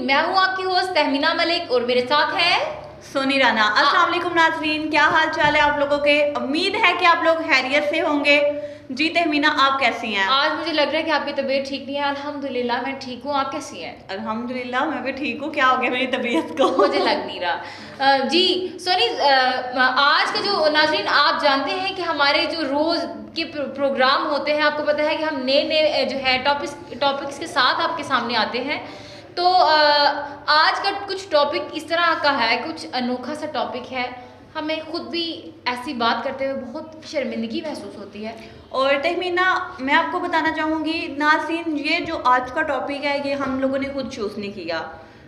मैं हूँ आपकी होस्ट तहमीना मलिक और मेरे साथ है सोनी राना। अस्सलाम वालेकुम नाज़रीन, क्या हाल चाल है आप लोगों के? उम्मीद है कि आप लोग खैरियत से होंगे। जी तहमीना, आप कैसी हैं? आज मुझे लग रहा है कि आपकी तबीयत ठीक नहीं है। अल्हम्दुलिल्लाह मैं ठीक हूँ, आप कैसी हैं? अल्हम्दुलिल्लाह मैं भी ठीक हूँ। क्या हो गया मेरी तबीयत को? मुझे लग नहीं रहा। जी सोनी, आज के जो नाज़रीन, आप जानते हैं कि हमारे जो रोज़ के प्रोग्राम होते हैं, आपको पता है कि हम नए नए जो है टॉपिक्स के साथ आपके सामने आते हैं। तो आज का कुछ टॉपिक इस तरह का है, कुछ अनोखा सा टॉपिक है। हमें खुद भी ऐसी बात करते हुए बहुत शर्मिंदगी महसूस होती है। और तहमीना, मैं आपको बताना चाहूँगी नाज़रीन, ये जो आज का टॉपिक है ये हम लोगों ने खुद चूज़ नहीं किया।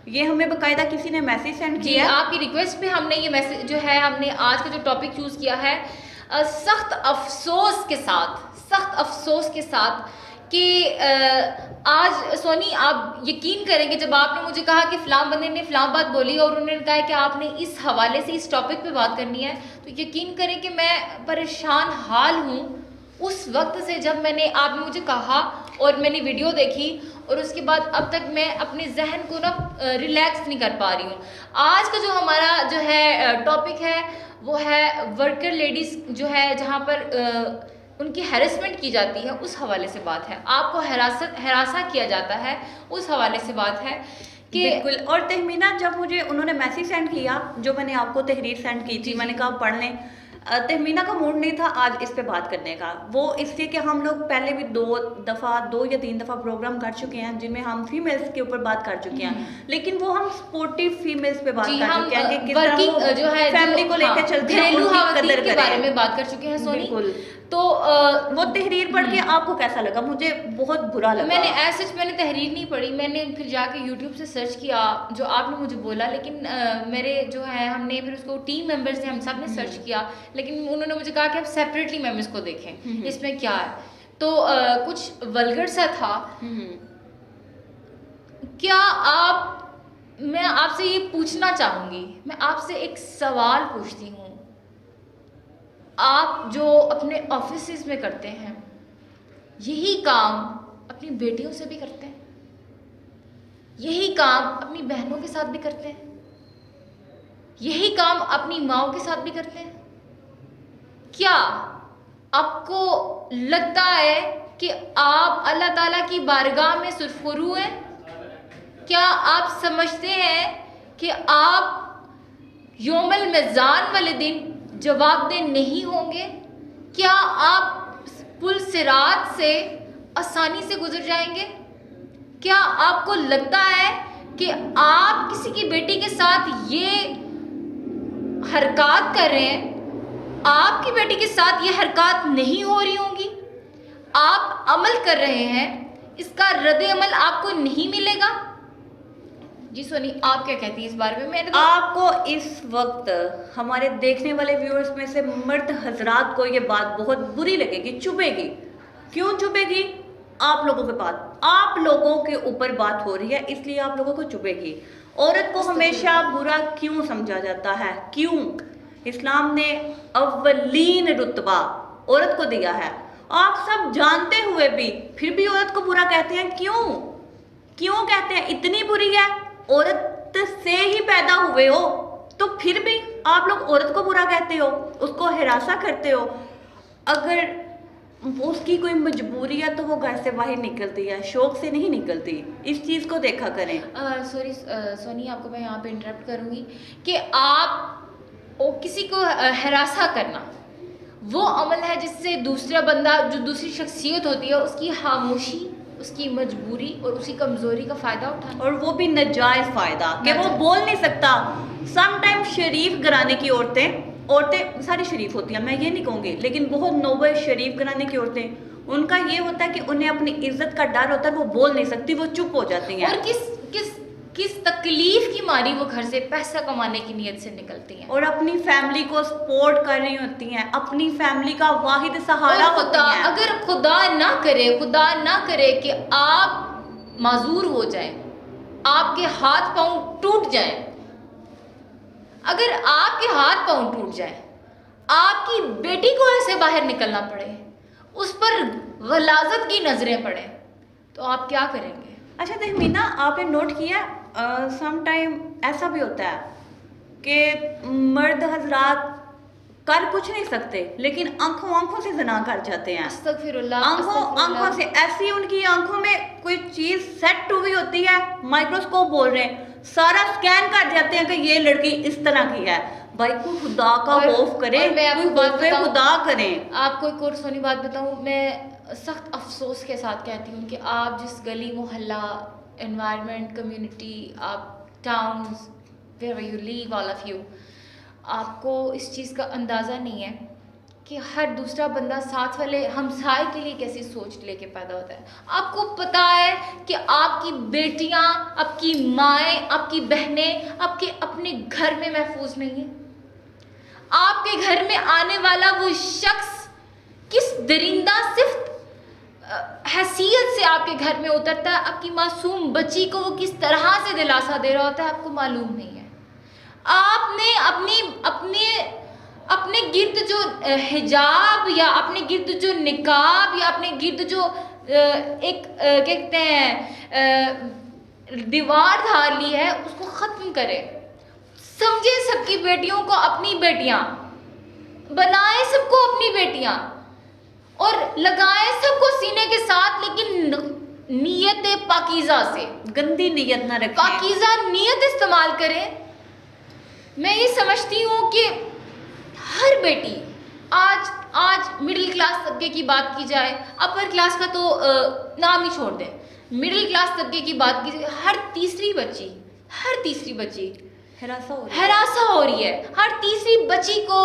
ये हमें बाकायदा किसी ने मैसेज सेंड जी, किया। आपकी रिक्वेस्ट पे हमने ये मैसेज जो है, हमने आज का जो टॉपिक चूज़ किया है सख्त अफसोस के साथ कि आज सोनी, आप यकीन करेंगे जब आपने मुझे कहा कि फ़लाँ बंदे ने फ़लाँ बात बोली और उन्होंने कहा कि आपने इस हवाले से इस टॉपिक पे बात करनी है, तो यकीन करें कि मैं परेशान हाल हूँ उस वक्त से जब आपने मुझे कहा और मैंने वीडियो देखी, और उसके बाद अब तक मैं अपने जहन को ना रिलैक्स नहीं कर पा रही हूँ। आज का जो हमारा जो है टॉपिक है वो है वर्कर लेडीज़ जो है, जहाँ पर उनकी हैरेसमेंट की जाती है, उस हवाले से बात है। आपको हरासा किया जाता है, उस हवाले से बात है कि बिल्कुल। और तहमीना, जब मुझे उन्होंने मैसेज सेंड किया, जो मैंने आपको तहरीर सेंड की थी, मैंने कहा पढ़ लें। तहमीना का मूड नहीं था आज इस पे बात करने का। वो इसलिए कि हम लोग पहले भी दो या तीन दफ़ा प्रोग्राम कर चुके हैं जिनमें हम फीमेल्स के ऊपर बात कर चुके हैं, लेकिन वो हम स्पोर्टिव फीमेल्स पे बात कर चुके हैं कि किस तरह वर्किंग वो जो है फैमिली को लेकर चलते हैं, घरेलू उनकी खवातीन कदर के बारे करें। में बात कर चुके हैं सोनी। बिल्कुल। तो वो तहरीर पढ़ के आपको कैसा लगा? मुझे बहुत बुरा लगा। मैंने तहरीर नहीं पढ़ी, मैंने फिर जाके यूट्यूब से सर्च किया जो आपने मुझे बोला, लेकिन मेरे जो है, हमने फिर उसको टीम मेंबर्स ने, हम सब ने सर्च किया, लेकिन उन्होंने मुझे कहा कि आप सेपरेटली मैम इसको देखें, इसमें क्या है। तो कुछ वल्गर सा था। क्या आप, मैं आपसे ये पूछना चाहूँगी, मैं आपसे एक सवाल पूछती हूँ। आप जो अपने ऑफिसेज में करते हैं, यही काम अपनी बेटियों से भी करते हैं, यही काम अपनी बहनों के साथ भी करते हैं, यही काम अपनी माँओं के साथ भी करते हैं। क्या आपको लगता है कि आप अल्लाह ताला की बारगाह में सुरखरू हैं? क्या आप समझते हैं कि आप यौमल मिज़ान वाले दिन जवाबदेह नहीं होंगे? क्या आप पुल सिरात से आसानी से गुजर जाएंगे? क्या आपको लगता है कि आप किसी की बेटी के साथ ये हरकत कर रहे हैं, आपकी बेटी के साथ ये हरकत नहीं हो रही होंगी, आप अमल कर रहे हैं, इसका रद्द अमल आपको नहीं मिलेगा? जी सोनी, आप क्या कहती हैं इस बारे में? मैंने आपको इस वक्त हमारे देखने वाले व्यूअर्स में से मर्द हजरात को ये बात बहुत बुरी लगेगी, चुभेगी। क्यों चुभेगी? आप लोगों के पास, आप लोगों के ऊपर बात हो रही है, इसलिए आप लोगों को चुभेगी। औरत को हमेशा बुरा क्यों समझा जाता है? क्यों? इस्लाम ने अव्वलीन रुतबा औरत को दिया है। आप सब जानते हुए भी फिर भी औरत को बुरा कहते हैं। क्यों? क्यों कहते हैं? इतनी बुरी है, औरत से ही पैदा हुए हो, तो फिर भी आप लोग औरत को बुरा कहते हो, उसको हिरासा करते हो। अगर वो उसकी कोई मजबूरी है तो वो घर से बाहर निकलती है, शौक से नहीं निकलती। इस चीज़ को देखा करें। सॉरी सोनी, आपको मैं यहाँ पे इंटरप्ट करूँगी कि आप किसी को हरासा करना वो अमल है जिससे दूसरा बंदा, जो दूसरी शख्सियत होती है, उसकी खामोशी, उसकी मजबूरी और उसकी कमज़ोरी का फ़ायदा उठाना, और वो भी नाजायज़ फ़ायदा कि वो बोल नहीं सकता। समटाइम शरीफ घराने की औरतें सारी शरीफ होती हैं, मैं ये नहीं कहूँगी, लेकिन बहुत नोबल शरीफ घराने की औरतें, उनका ये होता है कि उन्हें अपनी इज्जत का डर होता है, वो बोल नहीं सकती, वो चुप हो जाती हैं। और किस तकलीफ की मारी वो घर से पैसा कमाने की नीयत से निकलती हैं, और अपनी फैमिली को सपोर्ट कर रही होती हैं, अपनी फैमिली का वाहिद सहारा होती हैं। अगर खुदा ना करे कि आप माजूर हो जाएं, आपके हाथ पांव टूट जाएं, अगर आपके हाथ पांव टूट जाएं, आपकी बेटी को ऐसे बाहर निकलना पड़े, उस पर गलाजत की नजरें पड़े, तो आप क्या करेंगे? अच्छा तहमीना, आपने नोट किया सम टाइम ऐसा भी होता है कि मर्द हजरात कर कुछ नहीं सकते, लेकिन आंखों आंखों से जना कर जाते हैं। अस्तगफिरुल्लाह, आंखों अस्तगफिरुल्लाह। आंखों से ऐसी उनकी आंखों में कोई चीज सेट हुई होती है, माइक्रोस्कोप बोल रहे हैं, सारा स्कैन कर जाते हैं कि ये लड़की इस तरह की है। भाई कोई खुदा का खौफ करे, और मैं आपको कोई बात खौफे बताऊं, खुदा करें। आपको एक और सोनी बात बताऊं, मैं सख्त अफसोस के साथ कहती हूँ कि आप जिस गली मोहल्ला एनवायरनमेंट कम्युनिटी, आप towns where you live all of you, आपको इस चीज़ का अंदाज़ा नहीं है कि हर दूसरा बंदा साथ वाले हमसाए के लिए कैसी सोच लेके पैदा होता है। आपको पता है कि आपकी बेटियां, आपकी माएँ, आपकी बहनें आपके अपने घर में महफूज नहीं है। आपके घर में आने वाला वो शख्स किस दरिंदा सिर्फ हैसियत से आपके घर में उतरता है, आपकी मासूम बच्ची को वो किस तरह से दिलासा दे रहा होता है, आपको मालूम नहीं है। आपने अपनी अपने अपने गिर्द जो हिजाब या अपने गिर्द जो निकाब या अपने गिर्द जो एक कहते हैं दीवार धार ली है, उसको ख़त्म करें। समझे सबकी बेटियों को अपनी बेटियां, बनाए सबको अपनी बेटियां और लगाए सबको सीने के साथ, लेकिन नीयत पाकीज़ा से, गंदी नीयत ना रखें, पाकीज़ा नीयत इस्तेमाल करें। मैं ये समझती हूँ कि हर बेटी, आज मिडिल क्लास तबके की बात की जाए, अपर क्लास का तो नाम ही छोड़ दें, मिडिल क्लास तबके की बात की जाए, हर तीसरी बच्ची हरासा हो रही है। हर तीसरी बच्ची को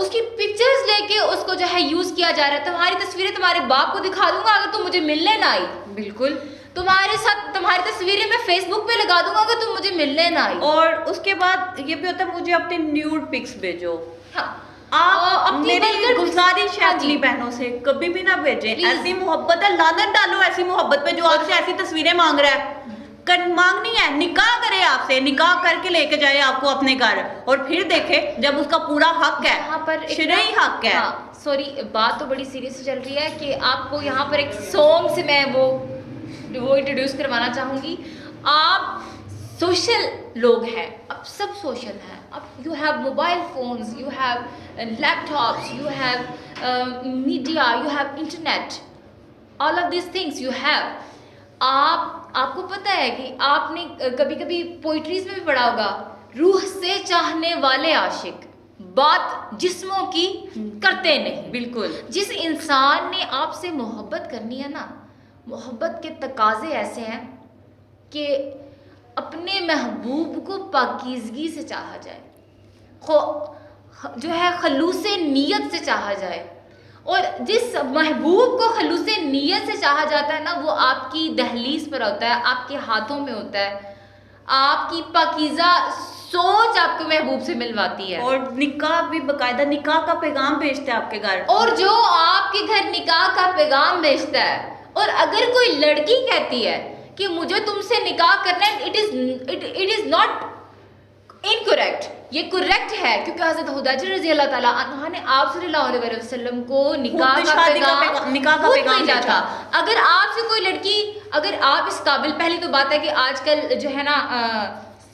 उसकी पिक्चर्स लेके उसको जो है यूज़ किया जा रहा है। तुम्हारी तस्वीरें तुम्हारे बाप को दिखा दूंगा अगर तुम मुझे मिलने ना आई। बिल्कुल। तुम्हारे साथ तुम्हारी तस्वीरें मैं फेसबुक पे लगा दूंगा अगर तुम मुझे मिलने ना आई। और उसके बाद ये भी होता है, मुझे अपने न्यूड पिक्स भेजो। हाँ, आप अपनी मेरी गुजारिश है हाँ अपनी जी, बहनों से कभी भी ना भेजें। Please। ऐसी मोहब्बत है, लानत डालो ऐसी मोहब्बत पे जो आपसे ऐसी तस्वीरें मांग रहा है। मांगनी है, निकाह करे आपसे, निकाह करके लेके जाए आपको अपने घर, और फिर देखे जब उसका पूरा हक है, यहाँ पर शरई हक है। सॉरी, बात तो बड़ी सीरियस चल रही है कि आपको यहाँ पर एक सॉन्ग से मैं वो इंट्रोड्यूस करवाना चाहूँगी। आप सोशल लोग हैं, अब सब सोशल हैं। अब you have mobile phones, you have laptops, you have media, you have internet, all of this things you have. आपको पता है कि आपने कभी कभी पोइट्रीज में भी पढ़ा होगा, रूह से चाहने वाले आशिक बात जिस्मों की करते नहीं। बिल्कुल। जिस इंसान ने आपसे मोहब्बत करनी है ना, मोहब्बत के तकाजे ऐसे हैं कि अपने महबूब को पाकीज़गी से चाहा जाए, जो है खलूसे नीयत से चाहा जाए। और जिस महबूब को खलूसे नीयत से चाहा जाता है ना, वो आपकी दहलीज पर होता है, आपके हाथों में होता है, आपकी पाकीज़ा सोच आपके महबूब से मिलवाती है। और निकाह भी बकायदा निकाह का पैगाम भेजता है आपके घर। और जो आपके घर निकाह का पैगाम भेजता है, और अगर कोई लड़की कहती है कि मुझे तुमसे निकाह करना है, इट इज नॉट इनकरेक्ट, ये करेक्ट है, क्योंकि हज़रत हुदैजा रज़ी अल्लाह ताला अन्हा ने आप सल्लल्लाहु अलैहि वसल्लम को निकाह का पैगाम भेजा था। अगर आपसे कोई लड़की, अगर आप इस काबिल, पहली तो बात है कि आजकल जो है ना,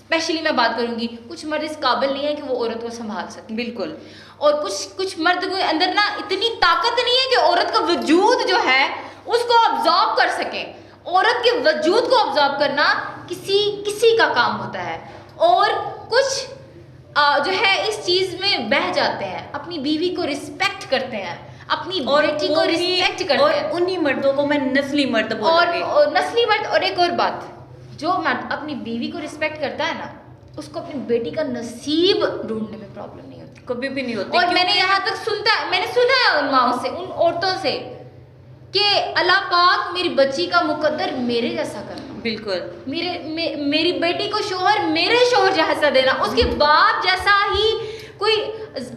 स्पेशली मैं बात करूंगी, कुछ मर्द इस काबिल नहीं है कि वो औरत को संभाल सके। बिल्कुल। और कुछ मर्द के अंदर ना इतनी ताकत नहीं है कि औरत का वजूद जो है उसको ऑब्जॉर्व कर सके। औरत के वजूद को ऑब्जॉर्व करना किसी का काम होता है। और कुछ जो है इस चीज में बह जाते हैं, अपनी बीवी को रिस्पेक्ट करते हैं, अपनी बेटी को रिस्पेक्ट करते हैं। उन्हीं मर्दों को मैं नस्ली मर्द बोलूंगी। और नस्ली मर्द। और एक और बात, जो मर्द अपनी बीवी को रिस्पेक्ट करता है ना, उसको अपनी बेटी का नसीब ढूंढने में प्रॉब्लम नहीं होती, कभी भी नहीं होती। और मैंने यहाँ तक मैंने सुना है उन माओं से, उन औरतों से, कि अल्लाह पाक मेरी बच्ची का मुकद्दर मेरे जैसा करना। बिल्कुल। मेरी बेटी को शोहर मेरे शोहर जैसा देना, उसके बाप जैसा ही कोई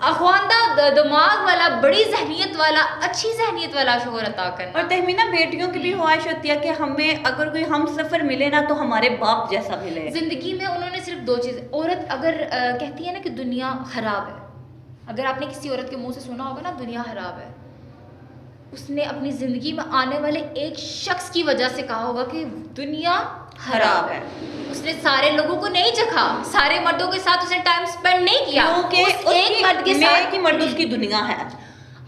अखवांदा दिमाग वाला, बड़ी जहनियत वाला, अच्छी जहनियत वाला शोहर अता करना। और तहमीना, बेटियों की भी ख्वाहिश होती है कि हमें अगर कोई हम सफ़र मिले ना तो हमारे बाप जैसा मिले। जिंदगी में उन्होंने सिर्फ दो चीज़ें, औरत अगर कहती है ना कि दुनिया खराब है, अगर आपने किसी औरत के मुंह से सुना होगा ना दुनिया खराब है, उसने अपनी ज़िंदगी में आने वाले एक शख्स की वजह से कहा होगा कि दुनिया खराब है। उसने सारे लोगों को नहीं चखा, सारे मर्दों के साथ उसने टाइम स्पेंड नहीं किया, क्योंकि उस एक मर्द के साथ की मर्द उसकी दुनिया है।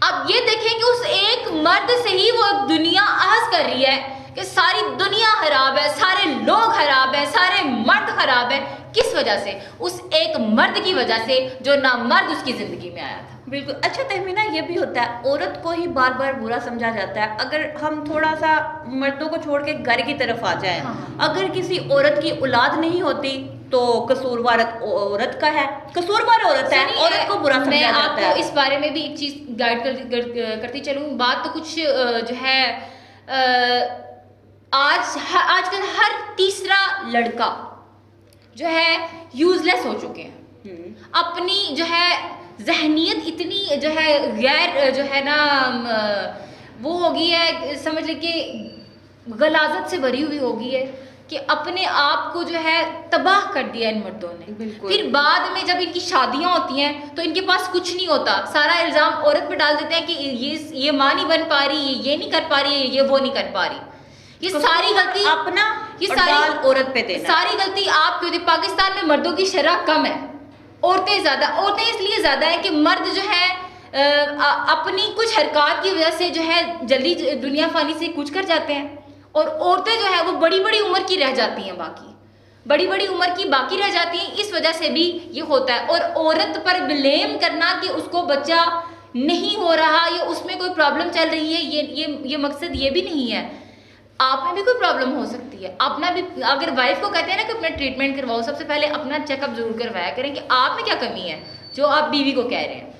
अब ये देखें कि उस एक मर्द से ही वो दुनिया आहस कर रही है कि सारी दुनिया खराब है, सारे लोग खराब है, सारे मर्द खराब है। किस वजह से? उस एक मर्द की वजह से जो ना मर्द उसकी जिंदगी में आया था। बिल्कुल। अच्छा तहमीना, ये भी होता है औरत को ही बार बार बुरा समझा जाता है। अगर हम थोड़ा सा मर्दों को छोड़ के घर की तरफ आ जाए, हाँ। अगर किसी औरत की औलाद नहीं होती तो कसूरवार औरत का है, कसूरवार औरत है, औरत को बुरा समझा जाता है। मैं आपको इस बारे में भी एक चीज गाइड करती चलूँ। बात तो कुछ जो है आजकल हर तीसरा लड़का जो है यूजलेस हो चुके हैं। अपनी जो है जहनियत इतनी जो है गैर जो है ना वो हो गई है, समझ ले कि गलाजत से भरी हुई हो गई है कि अपने आप को जो है तबाह कर दिया इन मर्दों ने। फिर बाद में जब इनकी शादियां होती हैं तो इनके पास कुछ नहीं होता, सारा इल्जाम औरत पे डाल देते हैं कि ये माँ नहीं बन पा रही, ये नहीं कर पा रही, ये वो नहीं कर पा रही। ये तो सारी गलती अपना ये और सारी दाल औरत पे देना। सारी गलती आपकी होती है। पाकिस्तान में मर्दों की शरह कम है, औरतें ज्यादा। औरतें इसलिए ज्यादा है कि मर्द जो है अपनी कुछ हरकत की वजह से जो है जल्दी दुनिया फानी से कुछ कर जाते हैं, और औरतें जो है वो बड़ी बड़ी उम्र की रह जाती हैं, बाकी बड़ी बड़ी उम्र की बाकी रह जाती हैं। इस वजह से भी ये होता है। और औरत पर ब्लेम करना कि उसको बच्चा नहीं हो रहा या उसमें कोई प्रॉब्लम चल रही है, ये मकसद ये भी नहीं है। आप में भी कोई प्रॉब्लम हो सकती है। अपना भी, अगर वाइफ को कहते हैं ना कि अपना ट्रीटमेंट करवाओ, सबसे पहले अपना चेकअप जरूर करवाया करें कि आप में क्या कमी है जो आप बीवी को कह रहे हैं।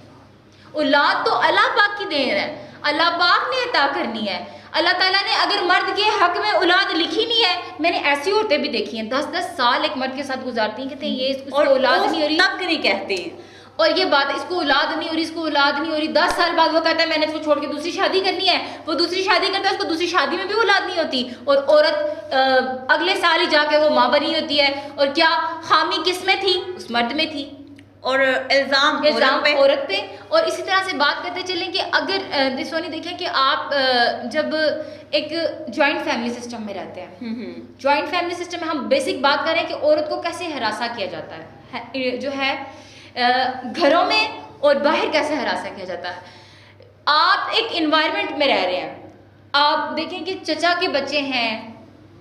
औलाद तो अल्लाह पाक की देन है, अल्लाह पाक ने अता करनी है। अल्लाह ताला ने अगर मर्द के हक में औलाद लिखी नहीं है, मैंने ऐसी औरतें भी देखी हैं 10-10 साल एक मर्द के साथ गुजारती हैं, कहते हैं ये इसको औलाद नहीं हो रही, तक नहीं कहती, और ये बात इसको औलाद नहीं हो रही, इसको औलाद नहीं हो रही। 10 साल बाद वो कहता है मैंने इसको छोड़ के दूसरी शादी करनी है, वो दूसरी शादी करता है, उसको दूसरी शादी में भी औलाद नहीं होती, और औरत अगले साल ही जाके वो माँ बनी होती है। और क्या खामी किस में थी? उस मर्द में थी, और इल्जाम औरत पे। और इसी तरह से बात करते चलें कि अगर सोनी देखें कि आप जब एक जॉइंट फैमिली सिस्टम में रहते हैं, जॉइंट फैमिली सिस्टम में हम बेसिक बात करें कि औरत को कैसे हरासा किया जाता है जो है घरों में, और बाहर कैसे हरासा किया जाता है। आप एक इन्वायरमेंट में रह रहे हैं, आप देखें कि चचा के बच्चे हैं,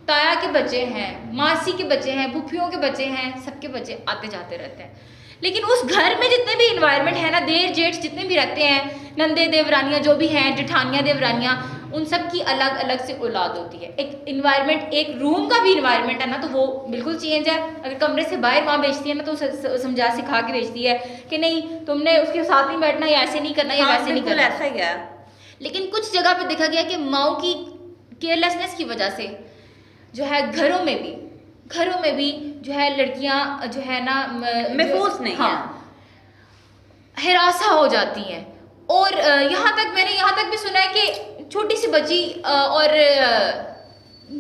ताया के बच्चे हैं, मासी के बच्चे हैं, फूफियों के बच्चे हैं, सबके बच्चे आते जाते रहते हैं। लेकिन उस घर में जितने भी इन्वायरमेंट है ना, देर जेठ जितने भी रहते हैं, नंदे देवरानियाँ जो भी हैं, जेठानियाँ देवरानियाँ, उन सब की अलग अलग से औलाद होती है। एक इन्वायरमेंट, एक रूम का भी इन्वायरमेंट है ना, तो वो बिल्कुल चेंज है। अगर कमरे से बाहर माँ भेजती है ना, तो समझा सिखा के भेजती है कि नहीं तुमने उसके साथ नहीं बैठना, या ऐसे नहीं करना, या वैसे नहीं करना। ऐसा ही है। लेकिन कुछ जगह पे देखा गया कि माओ की केयरलेसनेस की वजह से जो है घरों में भी जो है लड़कियां जो है ना महफूज नहीं है, हिरासा हो जाती हैं। और मैंने यहाँ तक भी सुना है कि छोटी सी बच्ची और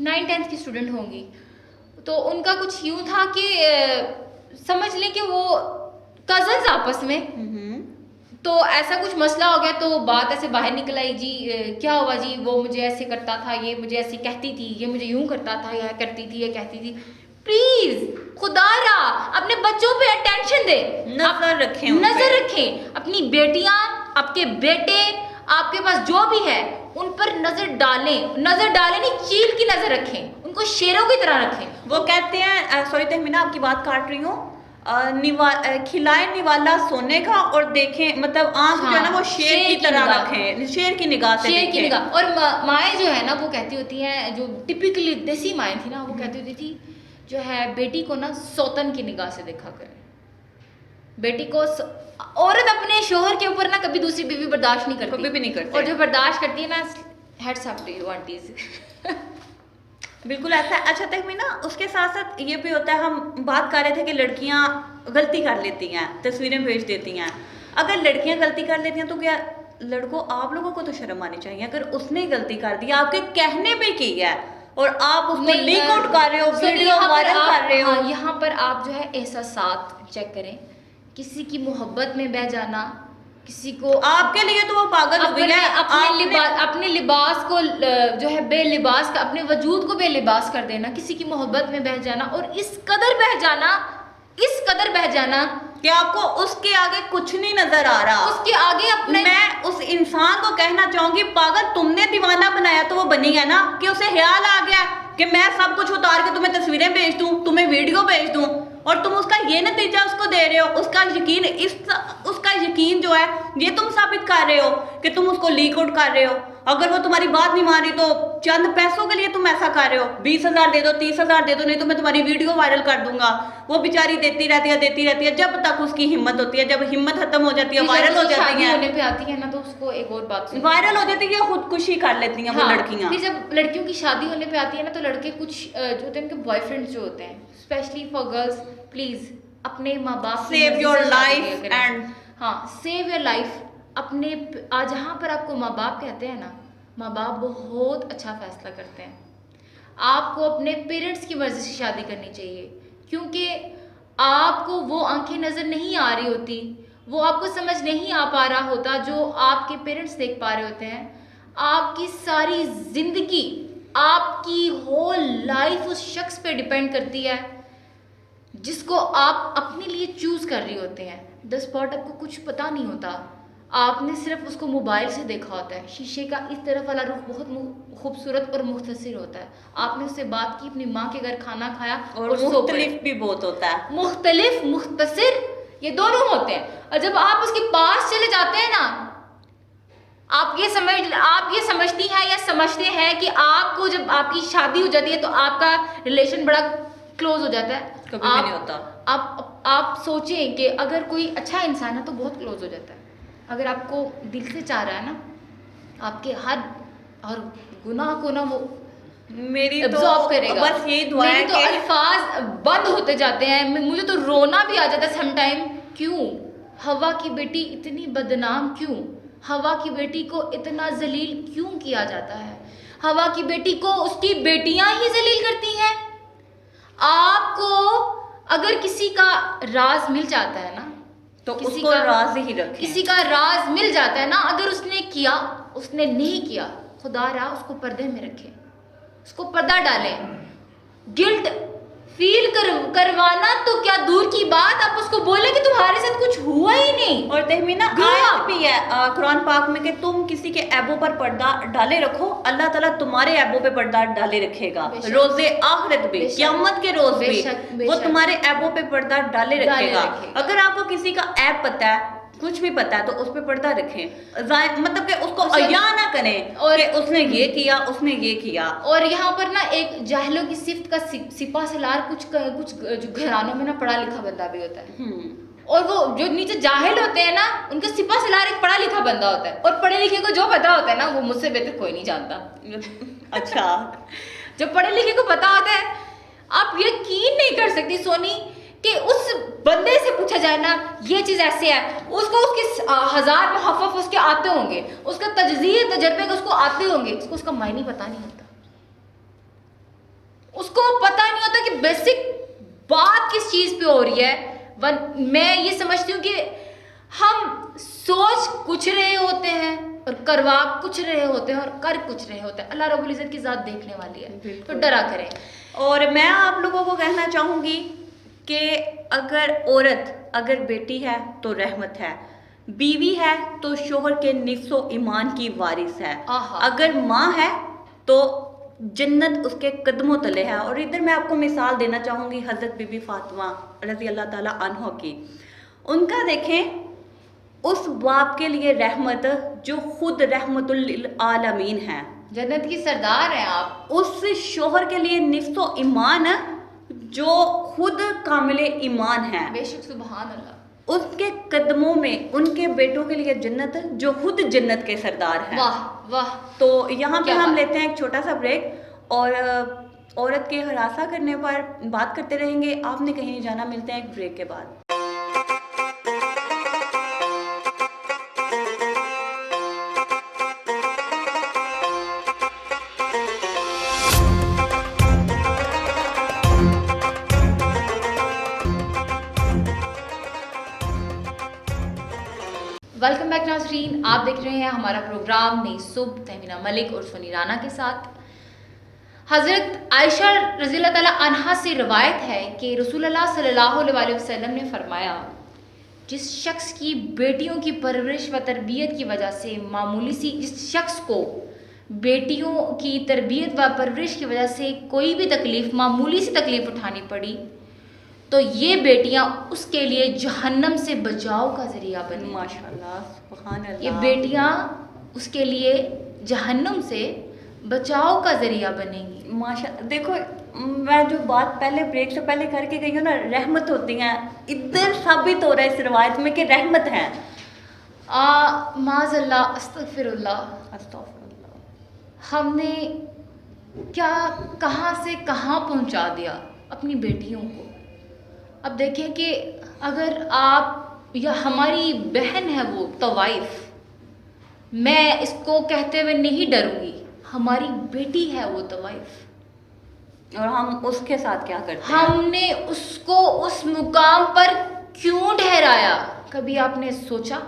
9th-10th की स्टूडेंट होंगी, तो उनका कुछ यूँ था कि समझ लें कि वो कजन्स आपस में, तो ऐसा कुछ मसला हो गया, तो बात ऐसे बाहर निकल आई, जी क्या हुआ जी, वो मुझे ऐसे करता था, ये मुझे ऐसे कहती थी, ये मुझे यूं करता था, यह करती थी, ये कहती थी। प्लीज खुदारा अपने बच्चों पे अटेंशन दे, नजर रखें। अपनी बेटियां, आपके बेटे, आपके पास जो भी है उन पर नजर डालें नहीं, चील की नजर रखें, उनको शेरों की तरह रखें। वो कहते हैं, सॉरी तहमीना आपकी बात काट रही हूँ, खिलाए निवाला सोने का, और देखें मतलब आंख जो है ना वो शेर की तरह रखें, शेर की निगाह से शेर की निगाह। और माएँ जो है ना वो कहती होती हैं, जो टिपिकली देसी माएँ थी ना, वो कहती होती थी जो है बेटी को ना सौतन की निगाह से देखा करें। बेटी को औरत अपने शोहर के ऊपर ना कभी दूसरी बीवी बर्दाश्त नहीं करती, कभी भी नहीं करती, और जो बर्दाश्त करती है ना, heads up to you aunties. बिल्कुल ऐसा। अच्छा तहमीना, उसके साथ साथ ये भी होता है, हम बात कर रहे थे कि लड़कियां गलती कर लेती हैं, तस्वीरें भेज देती हैं। अगर लड़कियां गलती कर लेती हैं तो क्या लड़कों, आप लोगों को तो शर्म आनी चाहिए। अगर उसने गलती कर दी, आपके कहने पे की है, और आप उसको लीक आउट कर रहे हो, वीडियो वायरल कर रहे हो। यहाँ पर आप जो है एहसासात चेक करें। किसी की मोहब्बत में बह जाना किसी को आपके लिए तो वो पागल हुई है। अपने लिबास को जो है बेलिबास का, अपने वजूद को बेलिबास कर देना, किसी की मोहब्बत में बह जाना, और इस कदर बह जाना कि आपको उसके आगे कुछ नहीं नजर आ रहा। उसके आगे अपने, मैं उस इंसान को कहना चाहूंगी, पागल तुमने दीवाना बनाया तो वो बनी है ना, कि उसे ख्याल आ गया कि मैं सब कुछ उतार के तुम्हें तस्वीरें भेज दूं, तुम्हें वीडियो भेज दूं, और तुम उसका ये नतीजा उसको दे रहे हो। उसका यकीन जो है ये तुम साबित कर रहे हो कि तुम उसको लीक आउट कर रहे हो। अगर वो तुम्हारी बात नहीं मान रही तो चंद पैसों के लिए तुम ऐसा कर रहे हो, 20,000 दे दो, 30,000 दे दो, नहीं तो मैं तुम्हारी वीडियो वायरल कर दूंगा। वो बेचारी देती रहती है जब तक उसकी हिम्मत होती है। जब हिम्मत खत्म हो जाती है, वायरल हो जाती है, होने पे आती है ना, तो उसको एक और बात वायरल हो जाती है, खुदकुशी कर लेती हैं वो लड़कियां। फिर जब लड़कियों की शादी होने पे आती है ना, तो लड़के कुछ जो होते हैं उनके बॉयफ्रेंड्स जो होते हैं, स्पेशली फॉर गर्ल्स, प्लीज अपने माँ बाप save your life and save your life. अपने जहाँ पर आपको माँ बाप कहते हैं ना, माँ बाप बहुत अच्छा फैसला करते हैं। आपको अपने पेरेंट्स की मर्जी से शादी करनी चाहिए, क्योंकि आपको वो आंखें नज़र नहीं आ रही होती, वो आपको समझ नहीं आ पा रहा होता जो आपके पेरेंट्स देख पा रहे होते हैं। आपकी सारी जिंदगी, आपकी होल लाइफ उस शख्स पे डिपेंड करती है जिसको आप अपने लिए चूज कर रहे होते हैं। द स्पॉट आपको कुछ पता नहीं होता, आपने सिर्फ उसको मोबाइल से देखा होता है। शीशे का इस तरफ वाला रुख बहुत खूबसूरत और मुख्तसर होता है। आपने उससे बात की, अपनी माँ के घर खाना खाया, और मुख्तलिफ भी बहुत होता है। मुख्तलिफ मुख्तसर ये दोनों होते हैं। और जब आप उसके पास चले जाते हैं ना, आप ये समझती हैं या समझते हैं कि आपको जब आपकी शादी हो जाती है तो आपका रिलेशन बड़ा क्लोज हो जाता है। कभी भी नहीं होता। आप सोचें कि अगर कोई अच्छा इंसान है तो बहुत क्लोज हो जाता है। अगर आपको दिल से चाह रहा है ना, आपके हर गुनाह को ना वो मेरी तो करेगा। बस यही दुआ है तो अल्फाज बंद होते जाते हैं, मुझे तो रोना भी आ जाता है सम टाइम। क्यों हवा की बेटी इतनी बदनाम, क्यों हवा की बेटी को इतना जलील क्यों किया जाता है? हवा की बेटी को उसकी बेटियां ही जलील करती हैं। आपको अगर किसी का राज मिल जाता है ना, तो उसको राज ही रखें। किसी का राज मिल जाता है ना, अगर उसने किया, उसने नहीं किया, खुदा रहा उसको पर्दे में रखे, उसको पर्दा डालें। गिल्ट फील करवाना तो क्या दूर की बात, आप उसको बोले कि तुम्हारे साथ कुछ हुआ ही नहीं। और तहमीना आयत भी है कुरान पाक में कि तुम किसी के ऐबों पर पर्दा डाले रखो, अल्लाह ताला तुम्हारे ऐबों पे पर्दा डाले रखेगा। रोजे आखिरत भी, क़यामत के रोज भी वो तुम्हारे ऐबों पे पर्दा डाले रखेगा। अगर आपको किसी का ऐब पता है, कुछ भी पता है, तो उस पे पर्दा रखें। मतलब कि उसको अया ना करें और कि उसने ये किया, उसने ये किया। और यहाँ पर ना एक जाहिलों की सिफ्त का सिपा सलार कुछ जो घरानों में ना पढ़ा लिखा बंदा भी होता है, और वो जो नीचे जाहिल होते हैं ना, उनका सिपा सलार एक पढ़ा लिखा बंदा होता है। और पढ़े लिखे को जो पता होता है ना, वो मुझसे बेहतर कोई नहीं जानता। अच्छा जो पढ़े लिखे को पता होता है, आप यकीन नहीं कर सकती सोनी कि उस बंदे से पूछा जाए ना ये चीज ऐसे है, उसको उसके 1000 मुहफ़्फ़ उसके आते होंगे, उसका तजज़िये तजर्बे उसको आते होंगे, उसका मायने पता नहीं होता। उसको पता नहीं होता कि बेसिक बात किस चीज पे हो रही है। मैं ये समझती हूँ कि हम सोच कुछ रहे होते हैं और करवा कुछ रहे होते हैं और कर कुछ रहे होते हैं। अल्लाह रब्बुल इज़्ज़त की ज़ात देखने वाली है, तो डरा करें। और मैं आप लोगों को कहना चाहूंगी कि अगर बेटी है तो रहमत है, बीवी है तो शोहर के निफ्सो ईमान की वारिस है, अगर माँ है तो जन्नत उसके कदमों तले है। और इधर मैं आपको मिसाल देना चाहूंगी हजरत बीबी फातिमा रजी अल्लाह ताला अन्हा की। उनका देखें, उस बाप के लिए रहमत जो खुद रहमतुल लिल आलमीन है, जन्नत की सरदार हैं आप। उस शोहर के लिए निफ्सो ईमान जो खुद कामिले ईमान है, बेशक सुभान अल्लाह, उसके कदमों में उनके बेटों के लिए जन्नत जो खुद जन्नत के सरदार हैं। वाह वाह। तो यहाँ पे हम लेते हैं एक छोटा सा ब्रेक और औरत के हरासा करने पर बात करते रहेंगे। आपने कहीं नहीं जाना, मिलते हैं एक ब्रेक के बाद। वेलकम बैक नाज़रीन, आप देख रहे हैं हमारा प्रोग्राम नई सुबह तहमीना मलिक और सोनी राना के साथ। हज़रत आयशा रज़ी अल्लाह ताला अन्हा से रवायत है कि रसूलुल्लाह सल्लल्लाहु अलैहि वसल्लम ने फरमाया, जिस शख्स की बेटियों की परवरिश व तरबियत की वजह से जिस शख्स को बेटियों की तरबियत व परवरिश की वजह से कोई भी मामूली सी तकलीफ़ उठानी पड़ी, तो ये बेटियां उसके लिए जहन्नम से बचाव का ज़रिया बनी। माशाल्लाह, सुभान अल्लाह। ये बेटियां उसके लिए जहन्नम से बचाव का ज़रिया बनेंगी। माशा देखो, मैं जो बात पहले ब्रेक से पहले करके गई हूँ ना, रहमत होती हैं, इधर साबित हो रहा है इस रिवायत में कि रहमत है। माज़अल्लाह, अस्तगफिरुल्लाह, हमने क्या कहाँ से कहाँ पहुँचा दिया अपनी बेटियों को। अब देखें कि अगर आप या हमारी बहन है वो तवाइफ, मैं इसको कहते हुए नहीं डरूंगी, हमारी बेटी है वो तवाइफ, और हम उसके साथ क्या करते हैं? हमने उसको उस मुकाम पर क्यों ठहराया? कभी आपने सोचा?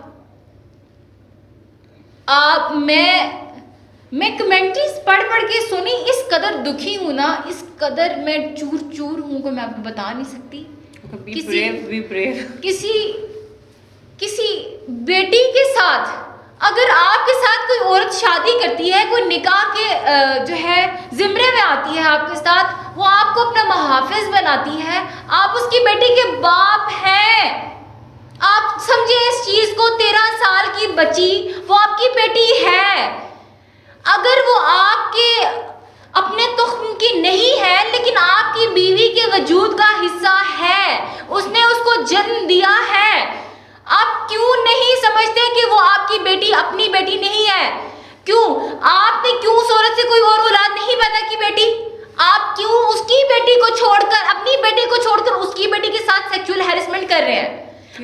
मैं कमेंट्रीज पढ़ के सुनी, इस कदर दुखी हूं ना, इस कदर मैं चूर चूर हूं कि मैं आपको बता नहीं सकती। किसी बेटी के साथ, अगर आपके साथ कोई औरत शादी करती है, कोई निकाह के जो है जिम्मे में आती है आपके साथ, वो आपको अपना मुहाफिज बनाती है, आप उसकी बेटी के बाप हैं। आप समझे इस चीज को, 13 साल की बच्ची वो आपकी बेटी है। अगर वो आपके अपने तुख्म की नहीं है, लेकिन आपकी बीवी के वजूद का हिस्सा है, उसने उसको जन्म दिया है, आप क्यों नहीं समझते कि वो आपकी बेटी अपनी बेटी नहीं है? क्यों उस औरत से कोई और औलाद नहीं पैदा की बेटी? आप क्यों उसकी बेटी को छोड़कर, अपनी बेटी को छोड़कर उसकी बेटी के साथ सेक्सुअल हैरेसमेंट कर रहे हैं?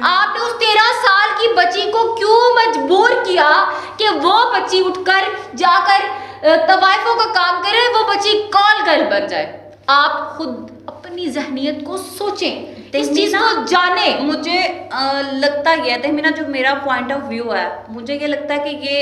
आपने उस 13 साल की बच्ची को क्यों मजबूर किया कि वो बच्ची उठकर जाकर तवाइफों का काम करे, वो बच्ची कॉल गर्ल बन जाए? आप खुद अपनी जहनियत को सोचें, इस चीज को जाने। मुझे लगता है तहमीना, जो मेरा पॉइंट ऑफ व्यू है, मुझे ये लगता है कि ये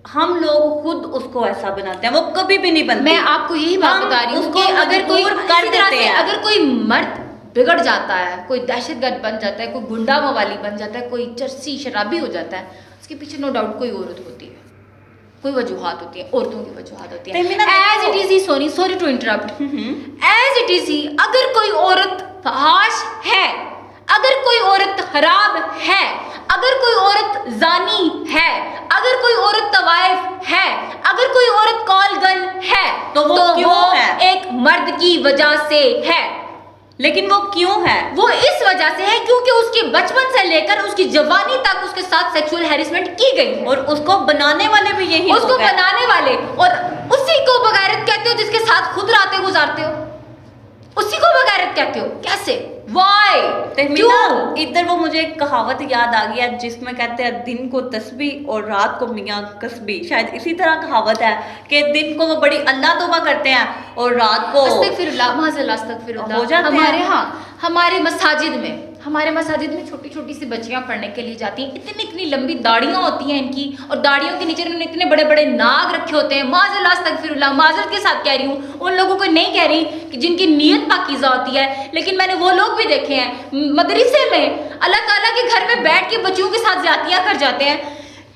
हम लोग खुद उसको ऐसा बनाते हैं, वो कभी भी नहीं बनती। मैं आपको यही बात बता रही हूँ कि अगर कोई कर देते हैं, अगर कोई मर्द बिगड़ जाता है, कोई दहशतगर्द बन जाता है, कोई गुंडा मवाली बन जाता है, कोई चर्सी शराबी हो जाता है, उसके पीछे नो डाउट कोई औरत होती है, कोई वजूहात होती है, औरतों की वजूहात होती है। As it is he, sorry to interrupt, as it is he, अगर कोई औरत फहाश है, अगर कोई औरत खराब है, अगर कोई औरत जानी है, अगर कोई औरत तवाइफ है, अगर कोई औरत कॉल गर्ल है, तो वो है एक मर्द की वजह से है। लेकिन वो क्यों है? वो इस वजह से है क्योंकि उसके बचपन से लेकर उसकी जवानी तक उसके साथ सेक्सुअल हैरेसमेंट की गई है, और उसको बनाने वाले भी यही, उसको बनाने वाले, और उसी को बगैरत कहते हो जिसके साथ खुद रातें गुजारते हो, उसी को बगैरत कहते हो? कैसे? वाई? क्यों? इधर वो मुझे एक कहावत याद आ गया जिसमें कहते हैं दिन को तस्बीह और रात को मियाँ कसबी। शायद इसी तरह कहावत है कि दिन को वो बड़ी अल्लाह तौबा करते हैं और रात को अस्तगफिरुल्लाह, माज़अल्लाह, अस्तगफिरुल्लाह हो जाते हैं। हमारे मसाजिद में छोटी छोटी सी बच्चियां पढ़ने के लिए जाती हैं, इतनी लंबी दाढ़ियां होती हैं इनकी, और दाढ़ियों के नीचे उन्होंने इतने बड़े बड़े नाग रखे होते हैं। माज़अल्लाह, अस्तगफिरुल्लाह, माज़रत के साथ कह रही हूँ, उन लोगों को नहीं कह रही कि जिनकी नीयत पाकीज़ा होती है, लेकिन मैंने वो लोग भी देखे हैं मदरसे में अल्लाह ताला के घर में बैठ के बच्चियों के साथ ज्यादतियां कर जाते हैं।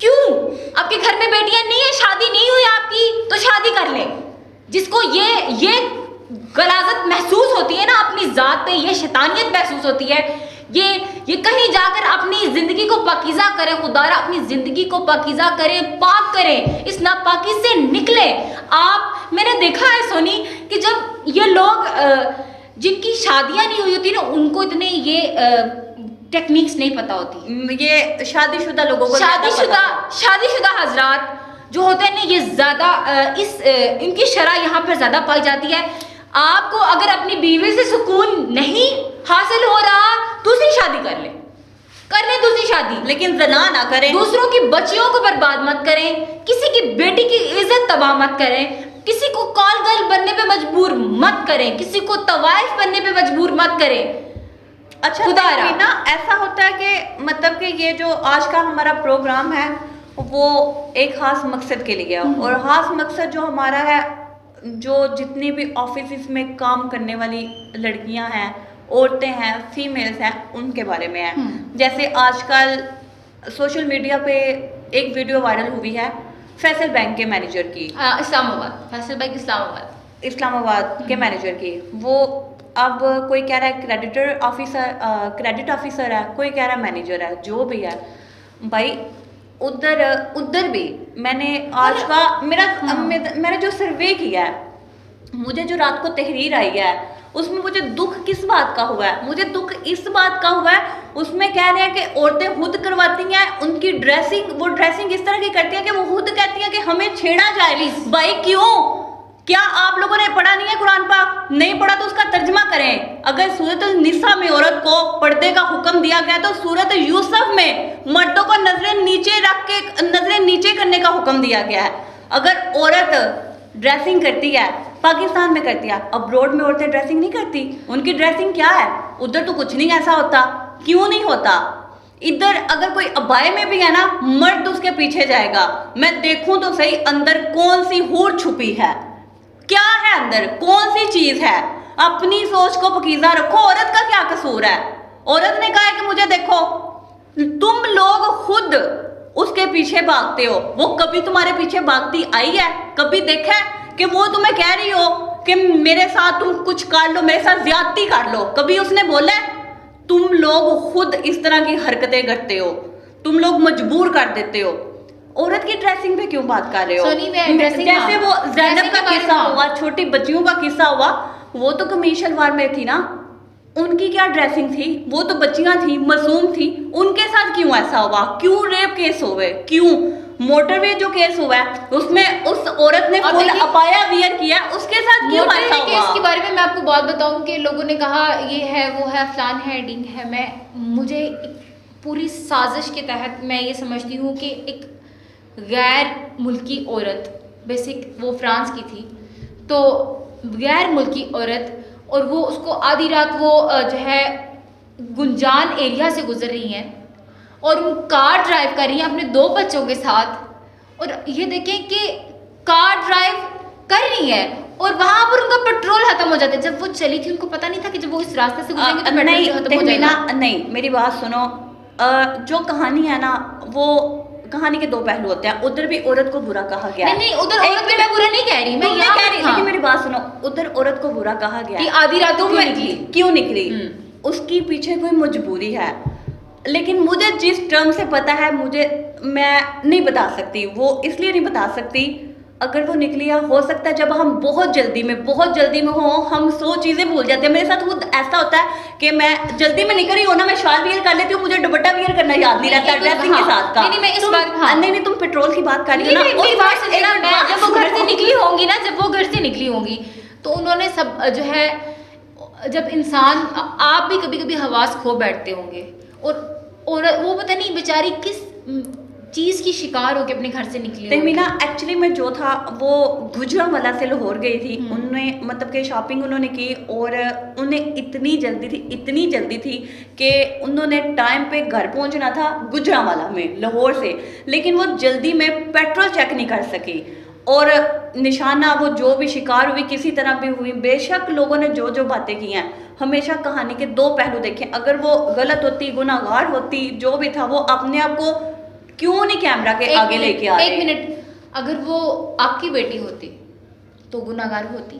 क्यों? आपके घर में बेटियां नहीं है, शादी नहीं हुई आपकी, तो शादी कर लें। जिसको ये गलाजत महसूस होती है ना अपनी जात पे, ये शैतानियत महसूस होती है, ये कहीं जाकर अपनी जिंदगी को पाकीज़ा करें, खुदारा अपनी जिंदगी को पाकीज़ा करें, पाक करें, इस नापाकी से निकले। मैंने देखा है सोनी कि जब ये लोग जिनकी शादियां नहीं हुई होती ना, उनको इतने ये टेक्निक्स नहीं पता होती। ये शादीशुदा लोगों को, शादीशुदा हजरात जो होते हैं ना, ये ज्यादा इनकी शरह यहाँ पर ज्यादा पाई जाती है। आपको अगर अपनी बीवी से सुकून नहीं हासिल हो रहा, दूसरी शादी कर ले दूसरी शादी, लेकिन जना ना करें, दूसरों की बच्चियों को बर्बाद मत करें, किसी की बेटी की इज्जत तबाह मत करें, किसी को कॉल गर्ल बनने पे मजबूर मत करें, किसी को तवाइफ बनने पे मजबूर मत करें। अच्छा खुदारा ना, ऐसा होता है कि मतलब कि ये जो आज का हमारा प्रोग्राम है वो एक खास मकसद के लिए है। और खास मकसद जो हमारा है, जो जितनी भी ऑफिस में काम करने वाली लड़कियां हैं, औरतें हैं, फीमेल्स हैं, उनके बारे में है। जैसे आजकल सोशल मीडिया पे एक वीडियो वायरल हुई है फैसल बैंक के मैनेजर की, इस्लामाबाद, फैसल बैंक इस्लामाबाद के मैनेजर की। वो अब कोई कह रहा है क्रेडिट ऑफिसर है, कोई कह रहा है मैनेजर है, जो भी है भाई। उधर भी मैंने आज का मैंने जो सर्वे किया है, मुझे जो रात को तहरीर आई है, उसमें मुझे दुख किस बात का हुआ है? मुझे दुख इस बात का हुआ है, उसमें कह रहे हैं कि औरतें खुद करवाती हैं उनकी ड्रेसिंग, वो ड्रेसिंग इस तरह की करती हैं कि वो खुद कहती हैं कि हमें छेड़ा जाए। भाई क्यों? क्या आप लोगों ने पढ़ा नहीं है कुरान पाक? नहीं पढ़ा तो उसका तर्जमा करें। अगर सूरत निसा में औरत को पर्दे का हुक्म दिया गया तो सूरत यूसुफ में मर्दों को नजरें नीचे रख के नजरें नीचे करने का हुक्म दिया गया है। अगर औरत ड्रेसिंग करती है, पाकिस्तान में करती है, अब्रॉड में औरतें ड्रेसिंग नहीं करती। उनकी ड्रेसिंग क्या है? उधर तो कुछ नहीं ऐसा होता। क्यों नहीं होता? इधर अगर कोई अबाए में भी है ना, मर्द उसके पीछे जाएगा। मैं देखूं तो सही अंदर कौन सी हूर छुपी है, क्या है अंदर, कौन सी चीज है। अपनी सोच को पकीजा रखो। औरत का क्या कसूर है? औरत ने कहा है कि मुझे देखो, तुम लोग खुद उसके पीछे भागते हो। वो कभी तुम्हारे पीछे भागती आई है? कभी देखा है कि वो तुम्हें कह रही हो कि मेरे साथ तुम कुछ कर लो, मेरे साथ ज्यादती कर लो? कभी उसने बोला है? तुम लोग खुद इस तरह की हरकतें करते हो, तुम लोग मजबूर कर देते हो। औरत की ड्रेसिंग पे क्यों बात कर रहे हो? जैसे वो ज़ैनब का किस्सा हुआ, छोटी बच्चियों का किस्सा हुआ, वो तो कमीज शलवार में थी ना, उनकी क्या ड्रेसिंग थी? वो तो बच्चियां थी, मासूम थी, उनके साथ क्यों ऐसा हुआ? क्यों रेप केस हुए? क्यों मोटरवे जो केस हुआ है उसमें उस औरत ने फुल अपाया वियर किया, उसके साथ क्यों ऐसा हुआ? केस के बारे में मैं आपको बात बताऊं कि लोगों ने कहा ये है, वो है, फलान है, डिंग है। मुझे पूरी साजिश के तहत मैं ये समझती हूँ कि एक गैर मुल्की औरत, बेसिक वो फ्रांस की थी, तो गैर मुल्की औरत, और वो उसको आधी रात वो जो है गुंजान एरिया से गुजर रही हैं और वो कार ड्राइव कर रही हैं अपने 2 बच्चों के साथ, और ये देखें कि कार ड्राइव कर रही है और वहां पर उनका पेट्रोल खत्म हो जाता है। जब वो चली थी उनको पता नहीं था कि जब वो इस रास्ते से गुजरेंगे तो पेट्रोल खत्म हो जाएगा। नहीं, मेरी बात सुनो। जो कहानी है ना, वो कहानी के 2 पहलू होते हैं। उधर भी औरत को बुरा कहा गया। नहीं, उधर औरत को मैं बुरा नहीं कह रही, मैं यहाँ कह रही, लेकिन मेरी बात सुनो। उधर औरत को बुरा कहा गया कि आधी रात को क्यों निकली? उसकी पीछे कोई मजबूरी है। लेकिन मुझे जिस टर्म से पता है, मैं नहीं बता सकती। वो इसलिए नहीं बता सकती, अगर वो निकली है, हो सकता है जब हम बहुत जल्दी में हो, हम 100 चीजें भूल जाते हैं। मेरे साथ खुद ऐसा होता है कि मैं जल्दी में निकल रही हूँ ना, मैं शॉल वियर कर लेती हूँ, मुझे दुपट्टा वियर करना याद नहीं रहता ड्रेसिंग के साथ का। नहीं, तुम पेट्रोल की बात कर रही हो ना। जब वो घर से निकली होंगी तो उन्होंने सब जो है, जब इंसान, आप भी कभी कभी हवास खो बैठते होंगे, और वो पता नहीं बेचारी किस चीज की शिकार होकर अपने घर से निकली। तहमीना एक्चुअली में जो था वो गुजरांवाला से लाहौर गई थी। उन्होंने मतलब कि शॉपिंग उन्होंने की, और उन्हें इतनी जल्दी थी कि उन्होंने टाइम पे घर पहुंचना था गुजरांवाला में लाहौर से, लेकिन वो जल्दी में पेट्रोल चेक नहीं कर सकी और निशाना वो जो भी शिकार हुई किसी तरह भी हुई। बेशक लोगों ने जो जो बातें की हैं, हमेशा कहानी के 2 पहलू देखें। अगर वो गलत होती, गुनाहगार होती, जो भी था, वो अपने आप को क्यों नहीं कैमरा के आगे लेके आ रहे? 1 मिनट, अगर वो आपकी बेटी होती तो गुनाहगार होती,